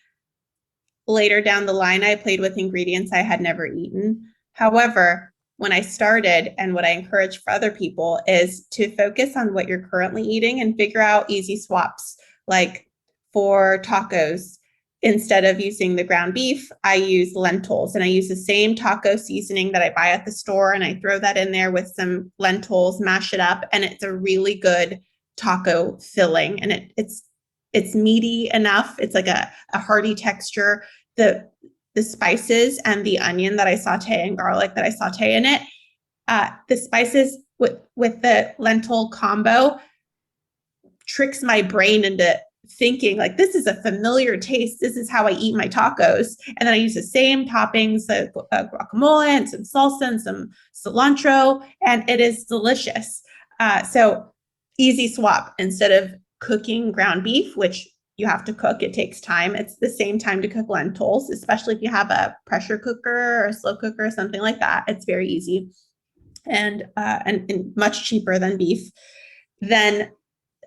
Speaker 2: later down the line, I played with ingredients I had never eaten. However, when I started, and what I encourage for other people is to focus on what you're currently eating and figure out easy swaps. Like for tacos, instead of using the ground beef, I use lentils, and I use the same taco seasoning that I buy at the store, and I throw that in there with some lentils, mash it up, and it's a really good taco filling. And it's meaty enough. It's like a hearty texture. The spices and the onion that I saute and garlic that I saute in it, the spices with the lentil combo tricks my brain into thinking like, this is a familiar taste. This is how I eat my tacos. And then I use the same toppings, guacamole and some salsa and some cilantro, and it is delicious. So easy swap. Instead of cooking ground beef, which you have to cook, it takes time. It's the same time to cook lentils, especially if you have a pressure cooker or a slow cooker or something like that. It's very easy and much cheaper than beef. Then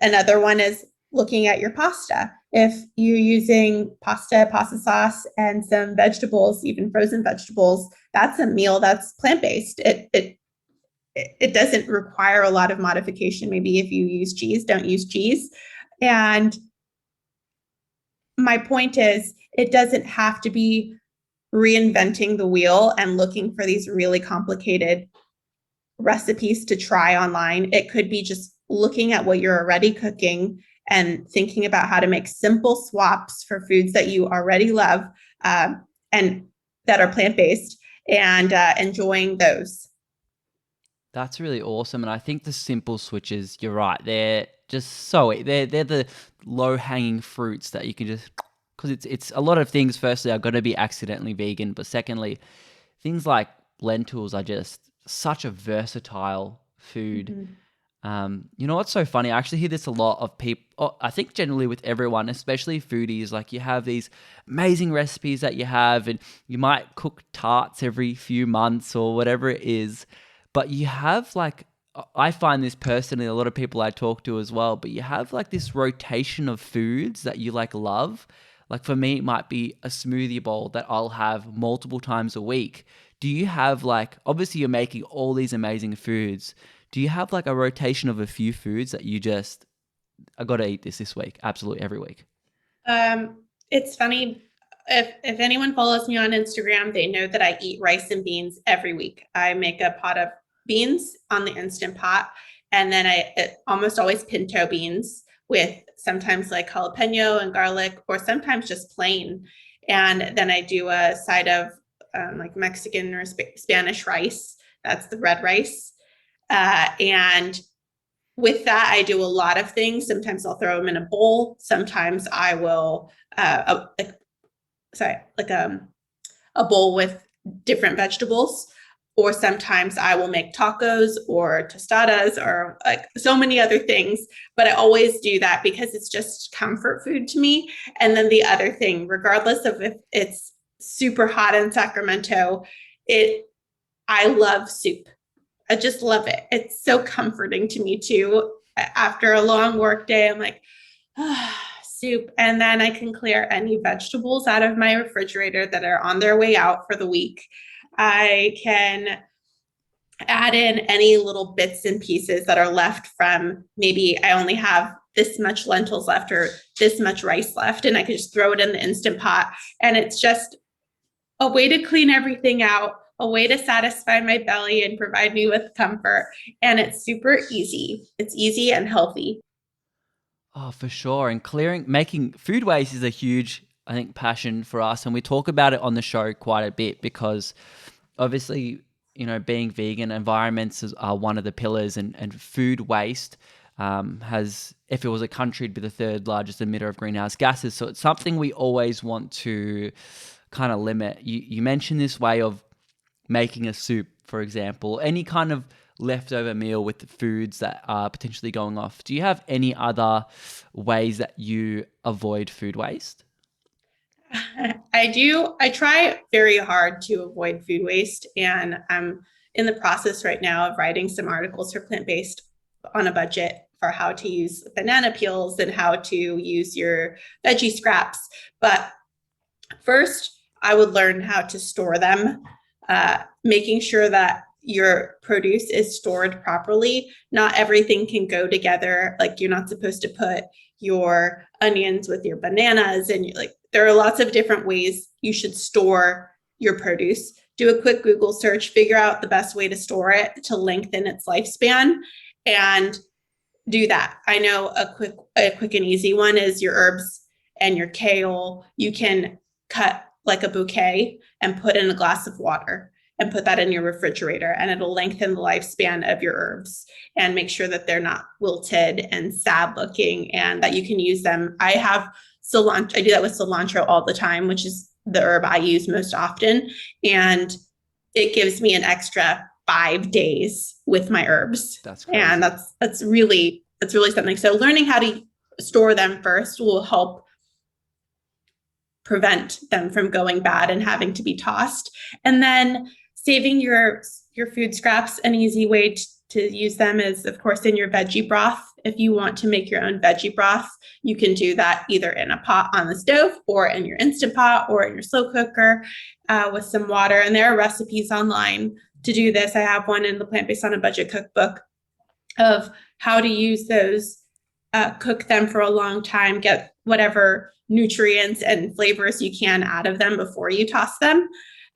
Speaker 2: another one is looking at your pasta. If you're using pasta sauce, and some vegetables, even frozen vegetables, that's a meal that's plant-based. It doesn't require a lot of modification. Maybe if you use cheese, don't use cheese. And my point is, it doesn't have to be reinventing the wheel and looking for these really complicated recipes to try online. It could be just looking at what you're already cooking and thinking about how to make simple swaps for foods that you already love, and that are plant-based, and enjoying those.
Speaker 1: That's really awesome. And I think the simple switches, you're right, they're they're the low hanging fruits that you can just, because it's a lot of things. Firstly, are going to be accidentally vegan, but secondly, things like lentils are just such a versatile food. You know what's so funny? I actually hear this a lot of people. I think generally with everyone, especially foodies, like you have these amazing recipes that you have, and you might cook tarts every few months or whatever it is. But you have like, I find this personally, a lot of people I talk to as well, but you have like this rotation of foods that you like love. Like for me, it might be a smoothie bowl that I'll have multiple times a week. Do you have like, obviously you're making all these amazing foods. Do you have like a rotation of a few foods that you just, I got to eat this week, absolutely every week?
Speaker 2: It's funny. If anyone follows me on Instagram, they know that I eat rice and beans every week. I make a pot of beans on the Instant Pot, and then I almost always pinto beans with sometimes like jalapeno and garlic, or sometimes just plain. And then I do a side of like Mexican or Spanish rice. That's the red rice. And with that, I do a lot of things. Sometimes I'll throw them in a bowl. Sometimes I will, a bowl with different vegetables. Or sometimes I will make tacos or tostadas or like so many other things. But I always do that because it's just comfort food to me. And then the other thing, regardless of if it's super hot in Sacramento, I love soup. I just love it. It's so comforting to me too. After a long work day, I'm like, soup. And then I can clear any vegetables out of my refrigerator that are on their way out for the week. I can add in any little bits and pieces that are left from, maybe I only have this much lentils left or this much rice left, and I can just throw it in the Instant Pot. And it's just a way to clean everything out, a way to satisfy my belly and provide me with comfort. And it's super easy. It's easy and healthy.
Speaker 1: Oh, for sure. And making food waste is a huge, I think, passion for us. And we talk about it on the show quite a bit because obviously, you know, being vegan, environments are one of the pillars, and food waste has, if it was a country, it'd be the third largest emitter of greenhouse gases. So it's something we always want to kind of limit. You mentioned this way of making a soup for example, any kind of leftover meal with the foods that are potentially going off. Do you have any other ways that you avoid food waste?
Speaker 2: I do. I try very hard to avoid food waste, and I'm in the process right now of writing some articles for plant-based on a budget for how to use banana peels and how to use your veggie scraps. But first, I would learn how to store them, making sure that your produce is stored properly. Not everything can go together. Like, you're not supposed to put your onions with your bananas, and like, there are lots of different ways you should store your produce. Do a quick Google search, figure out the best way to store it to lengthen its lifespan, and do that. I know a quick and easy one is your herbs and your kale. You can cut like a bouquet and put in a glass of water and put that in your refrigerator, and it'll lengthen the lifespan of your herbs and make sure that they're not wilted and sad looking, and that you can use them. I have cilantro. I do that with cilantro all the time, which is the herb I use most often. And it gives me an extra 5 days with my herbs.
Speaker 1: That's crazy.
Speaker 2: And that's really something. So learning how to store them first will help prevent them from going bad and having to be tossed. And then saving your food scraps, an easy way to use them is, of course, in your veggie broth. If you want to make your own veggie broth, you can do that either in a pot on the stove or in your Instant Pot or in your slow cooker with some water. And there are recipes online to do this. I have one in the Plant-Based on a Budget cookbook of how to use those, cook them for a long time, get whatever nutrients and flavors you can out of them before you toss them.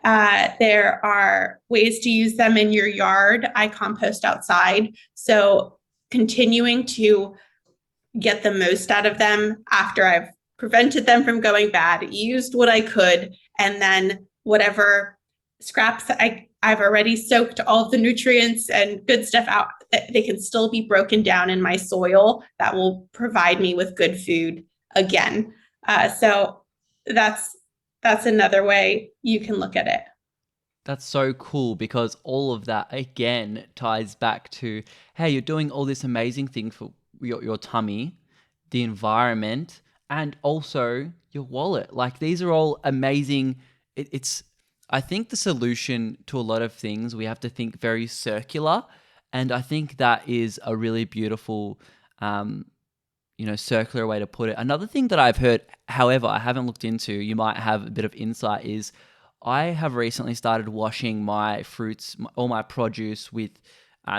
Speaker 2: There are ways to use them in your yard. I compost outside. So continuing to get the most out of them after I've prevented them from going bad, used what I could, and then whatever scraps I've already soaked all of the nutrients and good stuff out, they can still be broken down in my soil that will provide me with good food again. So that's another way you can look at it.
Speaker 1: That's so cool, because all of that again ties back to, hey, you're doing all this amazing thing for your tummy, the environment, and also your wallet. Like, these are all amazing. I think the solution to a lot of things, we have to think very circular. And I think that is a really beautiful, circular way to put it. Another thing that I've heard, however, I haven't looked into, you might have a bit of insight, is I have recently started washing my fruits, all my produce with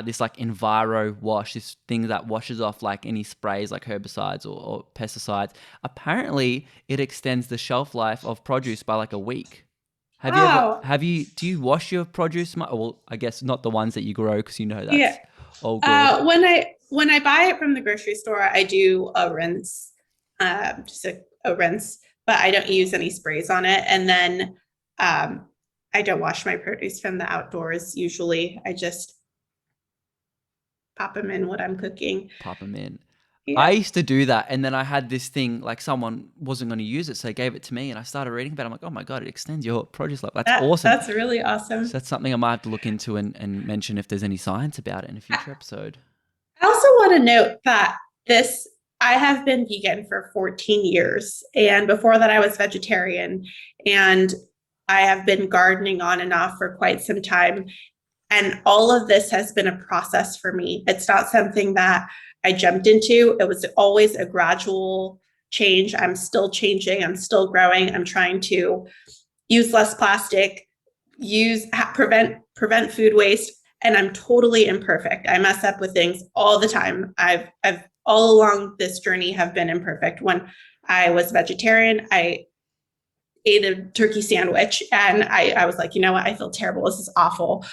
Speaker 1: this like Enviro wash, this thing that washes off like any sprays like herbicides or pesticides. Apparently, it extends the shelf life of produce by like a week. Do you wash your produce? Well, I guess not the ones that you grow, because that's all good.
Speaker 2: When I buy it from the grocery store, I do a rinse, just a rinse, but I don't use any sprays on it. And then I don't wash my produce from the outdoors. Usually I just pop them in what I'm cooking.
Speaker 1: Pop them in.
Speaker 2: Yeah.
Speaker 1: I used to do that, and then I had this thing, like someone wasn't going to use it, so they gave it to me, and I started reading about it. I'm like, oh my God, it extends your produce life. That's awesome.
Speaker 2: That's really awesome.
Speaker 1: So that's something I might have to look into and mention if there's any science about it in a future episode.
Speaker 2: I also want to note that I have been vegan for 14 years, and before that I was vegetarian, and I have been gardening on and off for quite some time. And all of this has been a process for me. It's not something that I jumped into. It was always a gradual change. I'm still changing. I'm still growing. I'm trying to use less plastic, prevent food waste. And I'm totally imperfect. I mess up with things all the time. I've all along this journey have been imperfect. When I was vegetarian, I ate a turkey sandwich, and I was like, you know what? I feel terrible. This is awful.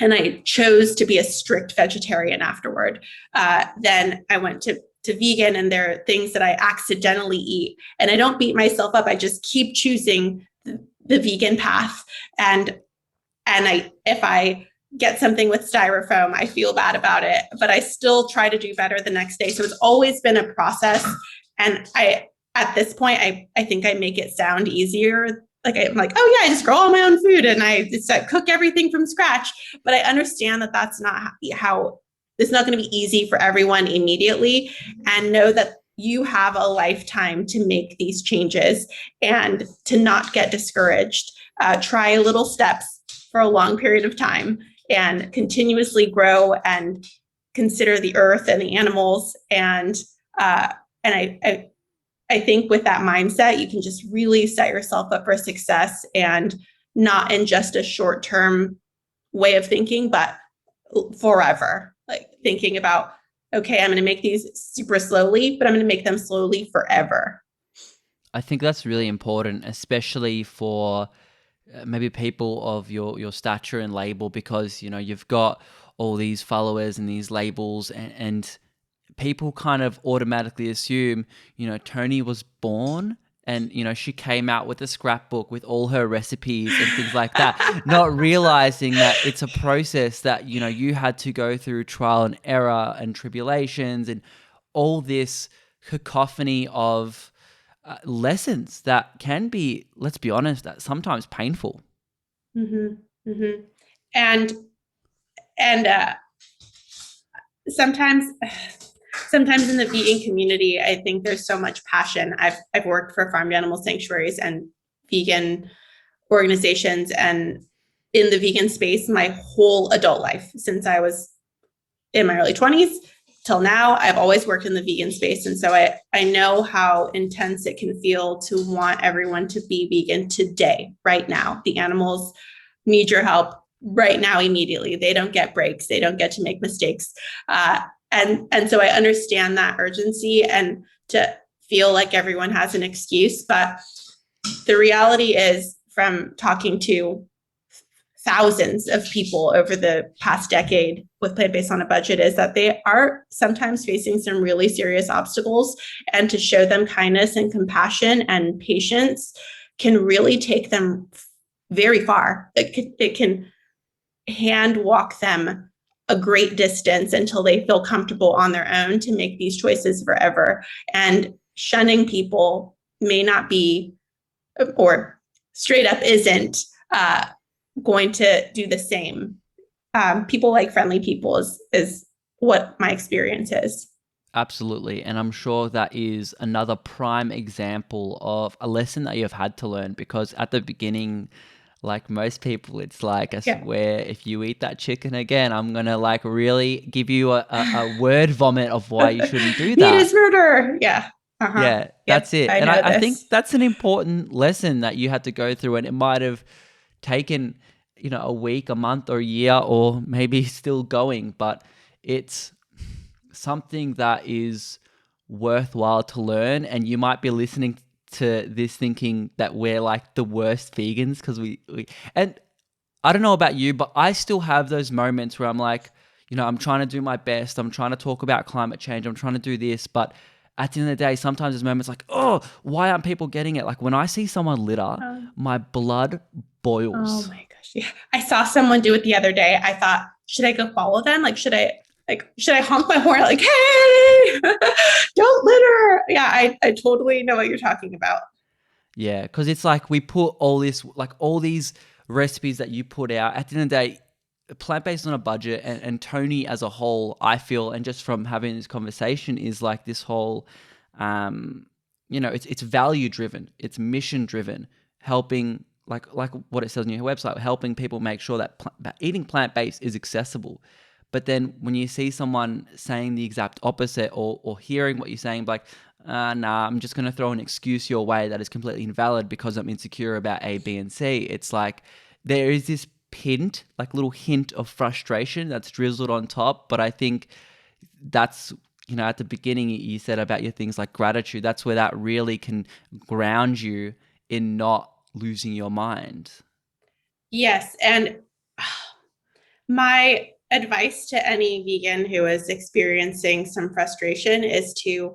Speaker 2: And I chose to be a strict vegetarian afterward. Then I went to vegan, and there are things that I accidentally eat, and I don't beat myself up. I just keep choosing the vegan path. And if I get something with styrofoam, I feel bad about it, but I still try to do better the next day. So it's always been a process. And at this point, I think I make it sound easier I'm like, oh yeah, I just grow all my own food and I just cook everything from scratch. But I understand that that's not how it's not going to be easy for everyone immediately, and know that you have a lifetime to make these changes and to not get discouraged. Try little steps for a long period of time and continuously grow and consider the earth and the animals. And I think with that mindset, you can just really set yourself up for success, and not in just a short-term way of thinking, but forever. Like thinking about, okay, I'm going to make these super slowly, but I'm going to make them slowly forever.
Speaker 1: I think that's really important, especially for maybe people of your stature and label, because you've got all these followers and these labels, and people kind of automatically assume, Toni was born and, she came out with a scrapbook with all her recipes and things like that, not realizing that it's a process that, you had to go through trial and error and tribulations and all this cacophony of lessons that can be, let's be honest, that sometimes painful.
Speaker 2: Mm-hmm. Mm-hmm. And sometimes in the vegan community, I think there's so much passion. I've worked for farmed animal sanctuaries and vegan organizations, and in the vegan space my whole adult life, since I was in my early 20s till now. I've always worked in the vegan space. And so I know how intense it can feel to want everyone to be vegan today, right now. The animals need your help right now, immediately. They don't get breaks. They don't get to make mistakes. And so I understand that urgency and to feel like everyone has an excuse. But the reality is, from talking to thousands of people over the past decade with plant-based on a budget, is that they are sometimes facing some really serious obstacles, and to show them kindness and compassion and patience can really take them very far. It can hand walk them a great distance until they feel comfortable on their own to make these choices forever. And shunning people may not be, or straight up isn't, going to do the same. People like friendly people is what my experience is.
Speaker 1: Absolutely. And I'm sure that is another prime example of a lesson that you've had to learn, because at the beginning, like most people, it's like, I swear, if you eat that chicken again, I'm going to like really give you a word vomit of why you shouldn't do that.
Speaker 2: Meat is murder. Yeah.
Speaker 1: Uh-huh. Yeah, that's it. And I think that's an important lesson that you had to go through, and it might have taken, a week, a month, or a year, or maybe still going, but it's something that is worthwhile to learn. And you might be listening to this thinking that we're like the worst vegans because we and I don't know about you, but I still have those moments where I'm like, I'm trying to do my best. I'm trying to talk about climate change. I'm trying to do this, but at the end of the day, sometimes there's moments like, oh, why aren't people getting it? Like when I see someone litter, my blood boils.
Speaker 2: Oh my gosh. Yeah. I saw someone do it the other day. I thought, should I go follow them? Like, should I honk my horn? Like, hey, don't litter. Yeah, I totally know what you're talking about.
Speaker 1: Yeah, because it's like we put all these recipes that you put out. At the end of the day, plant-based on a budget, and Toni as a whole, I feel, and just from having this conversation, is like this whole, it's value-driven, it's mission-driven, helping, like what it says on your website, helping people make sure that eating plant-based is accessible. But then when you see someone saying the exact opposite, or hearing what you're saying, like, nah, I'm just going to throw an excuse your way that is completely invalid because I'm insecure about A, B, and C. It's like there is this little hint of frustration that's drizzled on top. But I think that's, at the beginning you said about your things like gratitude. That's where that really can ground you in not losing your mind.
Speaker 2: Yes. And my advice to any vegan who is experiencing some frustration is to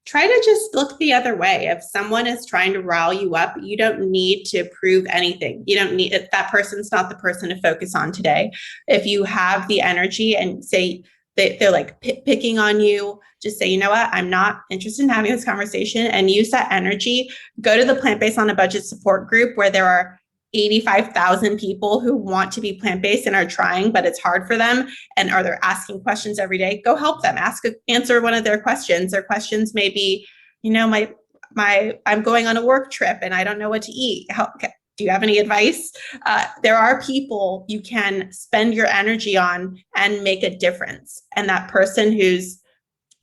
Speaker 2: try to just look the other way. If someone is trying to rile you up, you don't need to prove anything. You don't need, that person's not the person to focus on today. If you have the energy and say, they're like picking on you, just say, you know what, I'm not interested in having this conversation, and use that energy. Go to the Plant-Based on a Budget support group where there are 85,000 people who want to be plant-based and are trying, but it's hard for them. And are they asking questions every day? Go help them. Answer one of their questions. Their questions may be, you know, I'm going on a work trip and I don't know what to eat. Do you have any advice? There are people you can spend your energy on and make a difference. And that person who's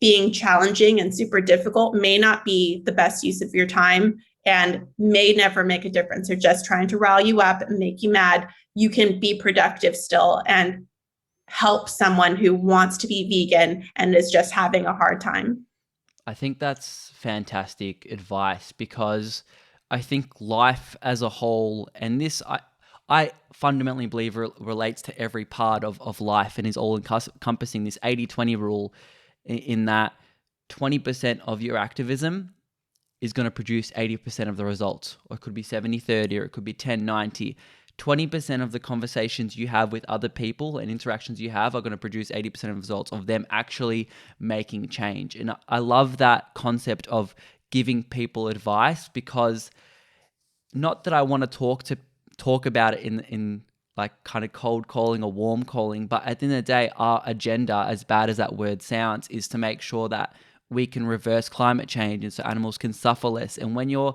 Speaker 2: being challenging and super difficult may not be the best use of your time and may never make a difference. They're just trying to rile you up and make you mad. You can be productive still and help someone who wants to be vegan and is just having a hard time.
Speaker 1: I think that's fantastic advice, because I think life as a whole, and this I fundamentally believe relates to every part of life and is all encompassing, this 80-20 rule, in that 20% of your activism is going to produce 80% of the results, or it could be 70-30, or it could be 10-90. 20% of the conversations you have with other people and interactions you have are going to produce 80% of results of them actually making change. And I love that concept of giving people advice, because not that I want to talk about it in like kind of cold calling or warm calling, but at the end of the day, our agenda, as bad as that word sounds, is to make sure that we can reverse climate change and so animals can suffer less. And when you're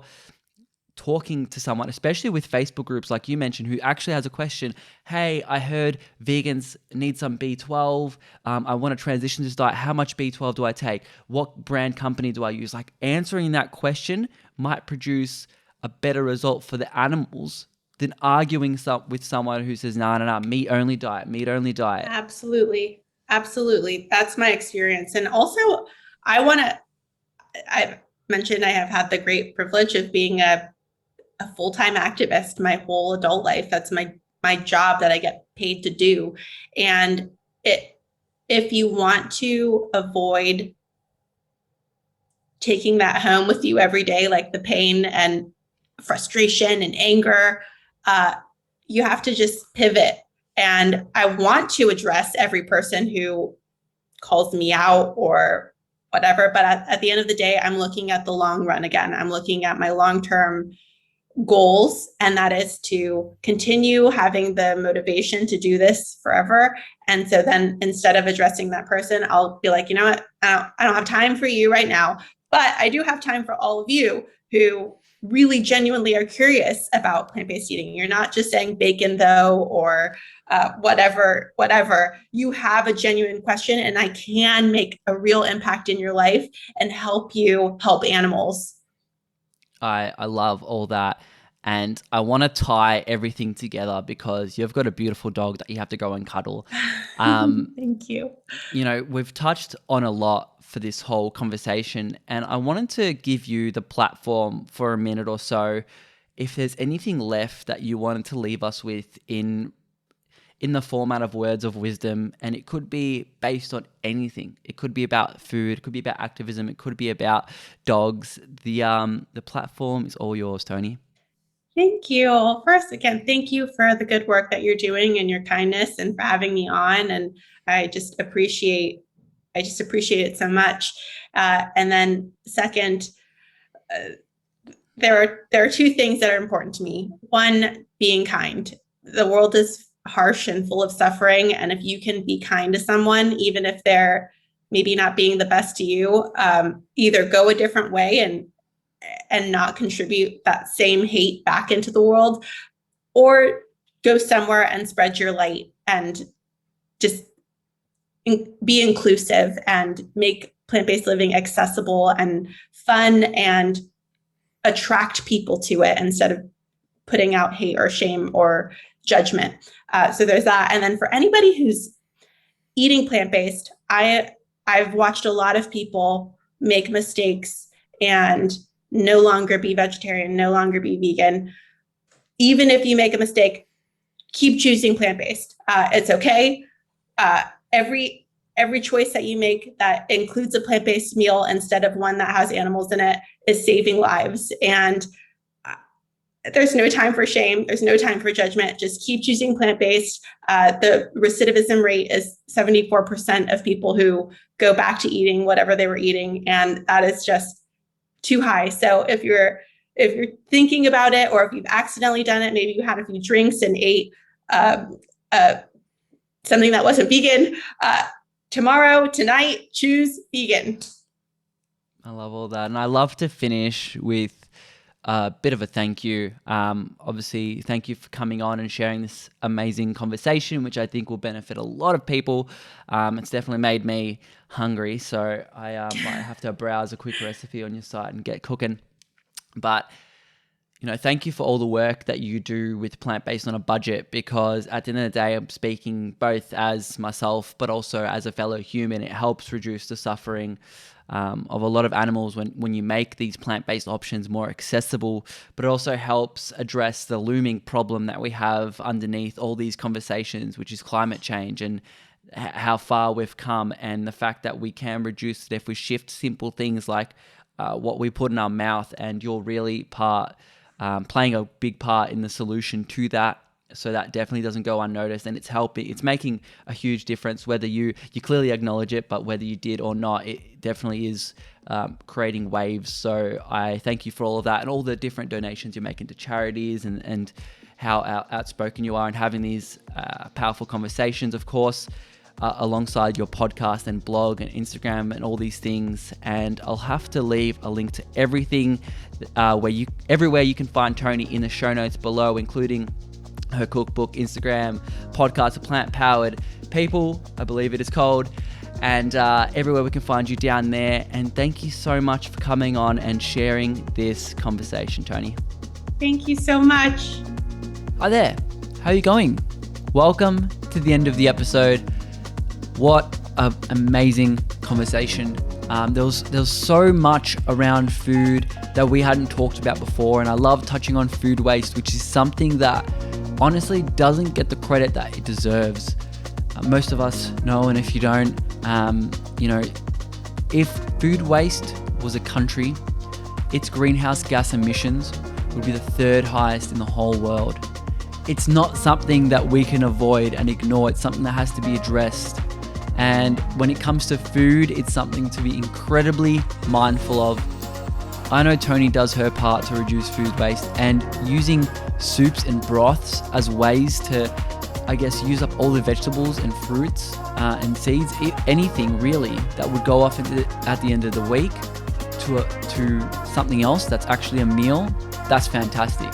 Speaker 1: talking to someone, especially with Facebook groups like you mentioned, who actually has a question, hey, I heard vegans need some B12. I want to transition to this diet. How much B12 do I take? What brand company do I use? Like, answering that question might produce a better result for the animals than arguing with someone who says, no, meat only diet.
Speaker 2: Absolutely. That's my experience. And also, I mentioned I have had the great privilege of being a full-time activist my whole adult life. That's my job that I get paid to do. And if you want to avoid taking that home with you every day, like the pain and frustration and anger, you have to just pivot. And I want to address every person who calls me out or whatever. But at the end of the day, I'm looking at the long run again. I'm looking at my long-term goals, and that is to continue having the motivation to do this forever. And so then, instead of addressing that person, I'll be like, you know what, I don't have time for you right now, but I do have time for all of you who really genuinely are curious about plant-based eating. You're not just saying bacon though, or whatever. You have a genuine question, and I can make a real impact in your life and help you help animals.
Speaker 1: I love all that. And I want to tie everything together, because you've got a beautiful dog that you have to go and cuddle.
Speaker 2: Thank you.
Speaker 1: You know, we've touched on a lot for this whole conversation, and I wanted to give you the platform for a minute or so. If there's anything left that you wanted to leave us with in the format of words of wisdom, and it could be based on anything. It could be about food, it could be about activism, it could be about dogs. The platform is all yours, Toni.
Speaker 2: Thank you. First, again, thank you for the good work that you're doing and your kindness, and for having me on. And I just appreciate it so much. And then second, there are two things that are important to me. One, being kind. The world is harsh and full of suffering. And if you can be kind to someone, even if they're maybe not being the best to you, either go a different way and not contribute that same hate back into the world, or go somewhere and spread your light and just be inclusive and make plant-based living accessible and fun and attract people to it, instead of putting out hate or shame or judgment. So there's that. And then for anybody who's eating plant-based, I've watched a lot of people make mistakes and no longer be vegetarian, no longer be vegan. Even if you make a mistake, keep choosing plant-based. It's okay. Every choice that you make that includes a plant-based meal instead of one that has animals in it is saving lives. And there's no time for shame. There's no time for judgment. Just keep choosing plant-based. The recidivism rate is 74% of people who go back to eating whatever they were eating. And that is just too high. So if you're thinking about it, or if you've accidentally done it, maybe you had a few drinks and ate something that wasn't vegan, tonight, choose vegan.
Speaker 1: I love all that. And I love to finish with a bit of a thank you. Obviously, thank you for coming on and sharing this amazing conversation, which I think will benefit a lot of people. It's definitely made me hungry, so I might have to browse a quick recipe on your site and get cooking. But thank you for all the work that you do with plant-based on a budget, because at the end of the day, I'm speaking both as myself, but also as a fellow human. It helps reduce the suffering of a lot of animals when you make these plant-based options more accessible, but it also helps address the looming problem that we have underneath all these conversations, which is climate change and how far we've come, and the fact that we can reduce it if we shift simple things like what we put in our mouth, and you're really playing a big part in the solution to that. So that definitely doesn't go unnoticed, and it's making a huge difference, whether you clearly acknowledge it, but whether you did or not, it definitely is creating waves. So I thank you for all of that and all the different donations you're making to charities, and how outspoken you are and having these powerful conversations, of course, alongside your podcast and blog and Instagram and all these things. And I'll have to leave a link to everything everywhere you can find Toni in the show notes below, including her cookbook, Instagram, podcast, Plant Powered People, I believe it is called, and everywhere we can find you down there. And thank you so much for coming on and sharing this conversation, Toni.
Speaker 2: Thank you so much.
Speaker 1: Hi there. How are you going? Welcome to the end of the episode. What an amazing conversation. There was so much around food that we hadn't talked about before, and I love touching on food waste, which is something that honestly doesn't get the credit that it deserves. Most of us know, and if you don't, if food waste was a country, its greenhouse gas emissions would be the third highest in the whole world. It's not something that we can avoid and ignore. It's something that has to be addressed. And when it comes to food, it's something to be incredibly mindful of. I know Toni does her part to reduce food waste, and using soups and broths as ways to, use up all the vegetables and fruits and seeds, anything really that would go off at the end of the week to something else that's actually a meal. That's fantastic.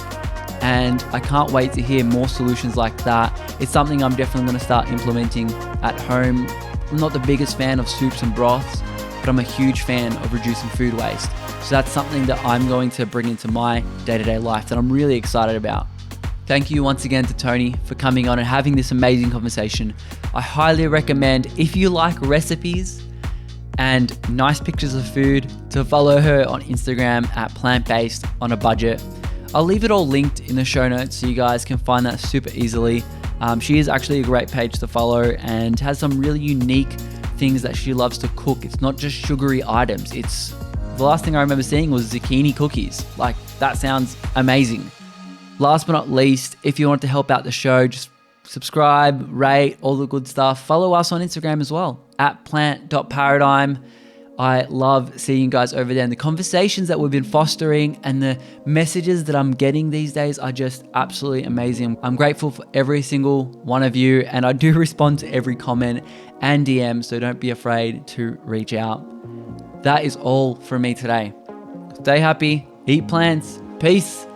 Speaker 1: And I can't wait to hear more solutions like that. It's something I'm definitely going to start implementing at home. I'm not the biggest fan of soups and broths, but I'm a huge fan of reducing food waste. So that's something that I'm going to bring into my day-to-day life that I'm really excited about. Thank you once again to Toni for coming on and having this amazing conversation. I highly recommend, if you like recipes and nice pictures of food, to follow her on Instagram at plantbased on a budget. I'll leave it all linked in the show notes so you guys can find that super easily. She is actually a great page to follow and has some really unique things that she loves to cook. It's not just sugary items. The last thing I remember seeing was zucchini cookies. Like, that sounds amazing. Last but not least, if you want to help out the show, just subscribe, rate, all the good stuff. Follow us on Instagram as well, at plant.paradigm. I love seeing you guys over there, and the conversations that we've been fostering and the messages that I'm getting these days are just absolutely amazing. I'm grateful for every single one of you, and I do respond to every comment and DM, so don't be afraid to reach out. That is all from me today. Stay happy, eat plants, peace.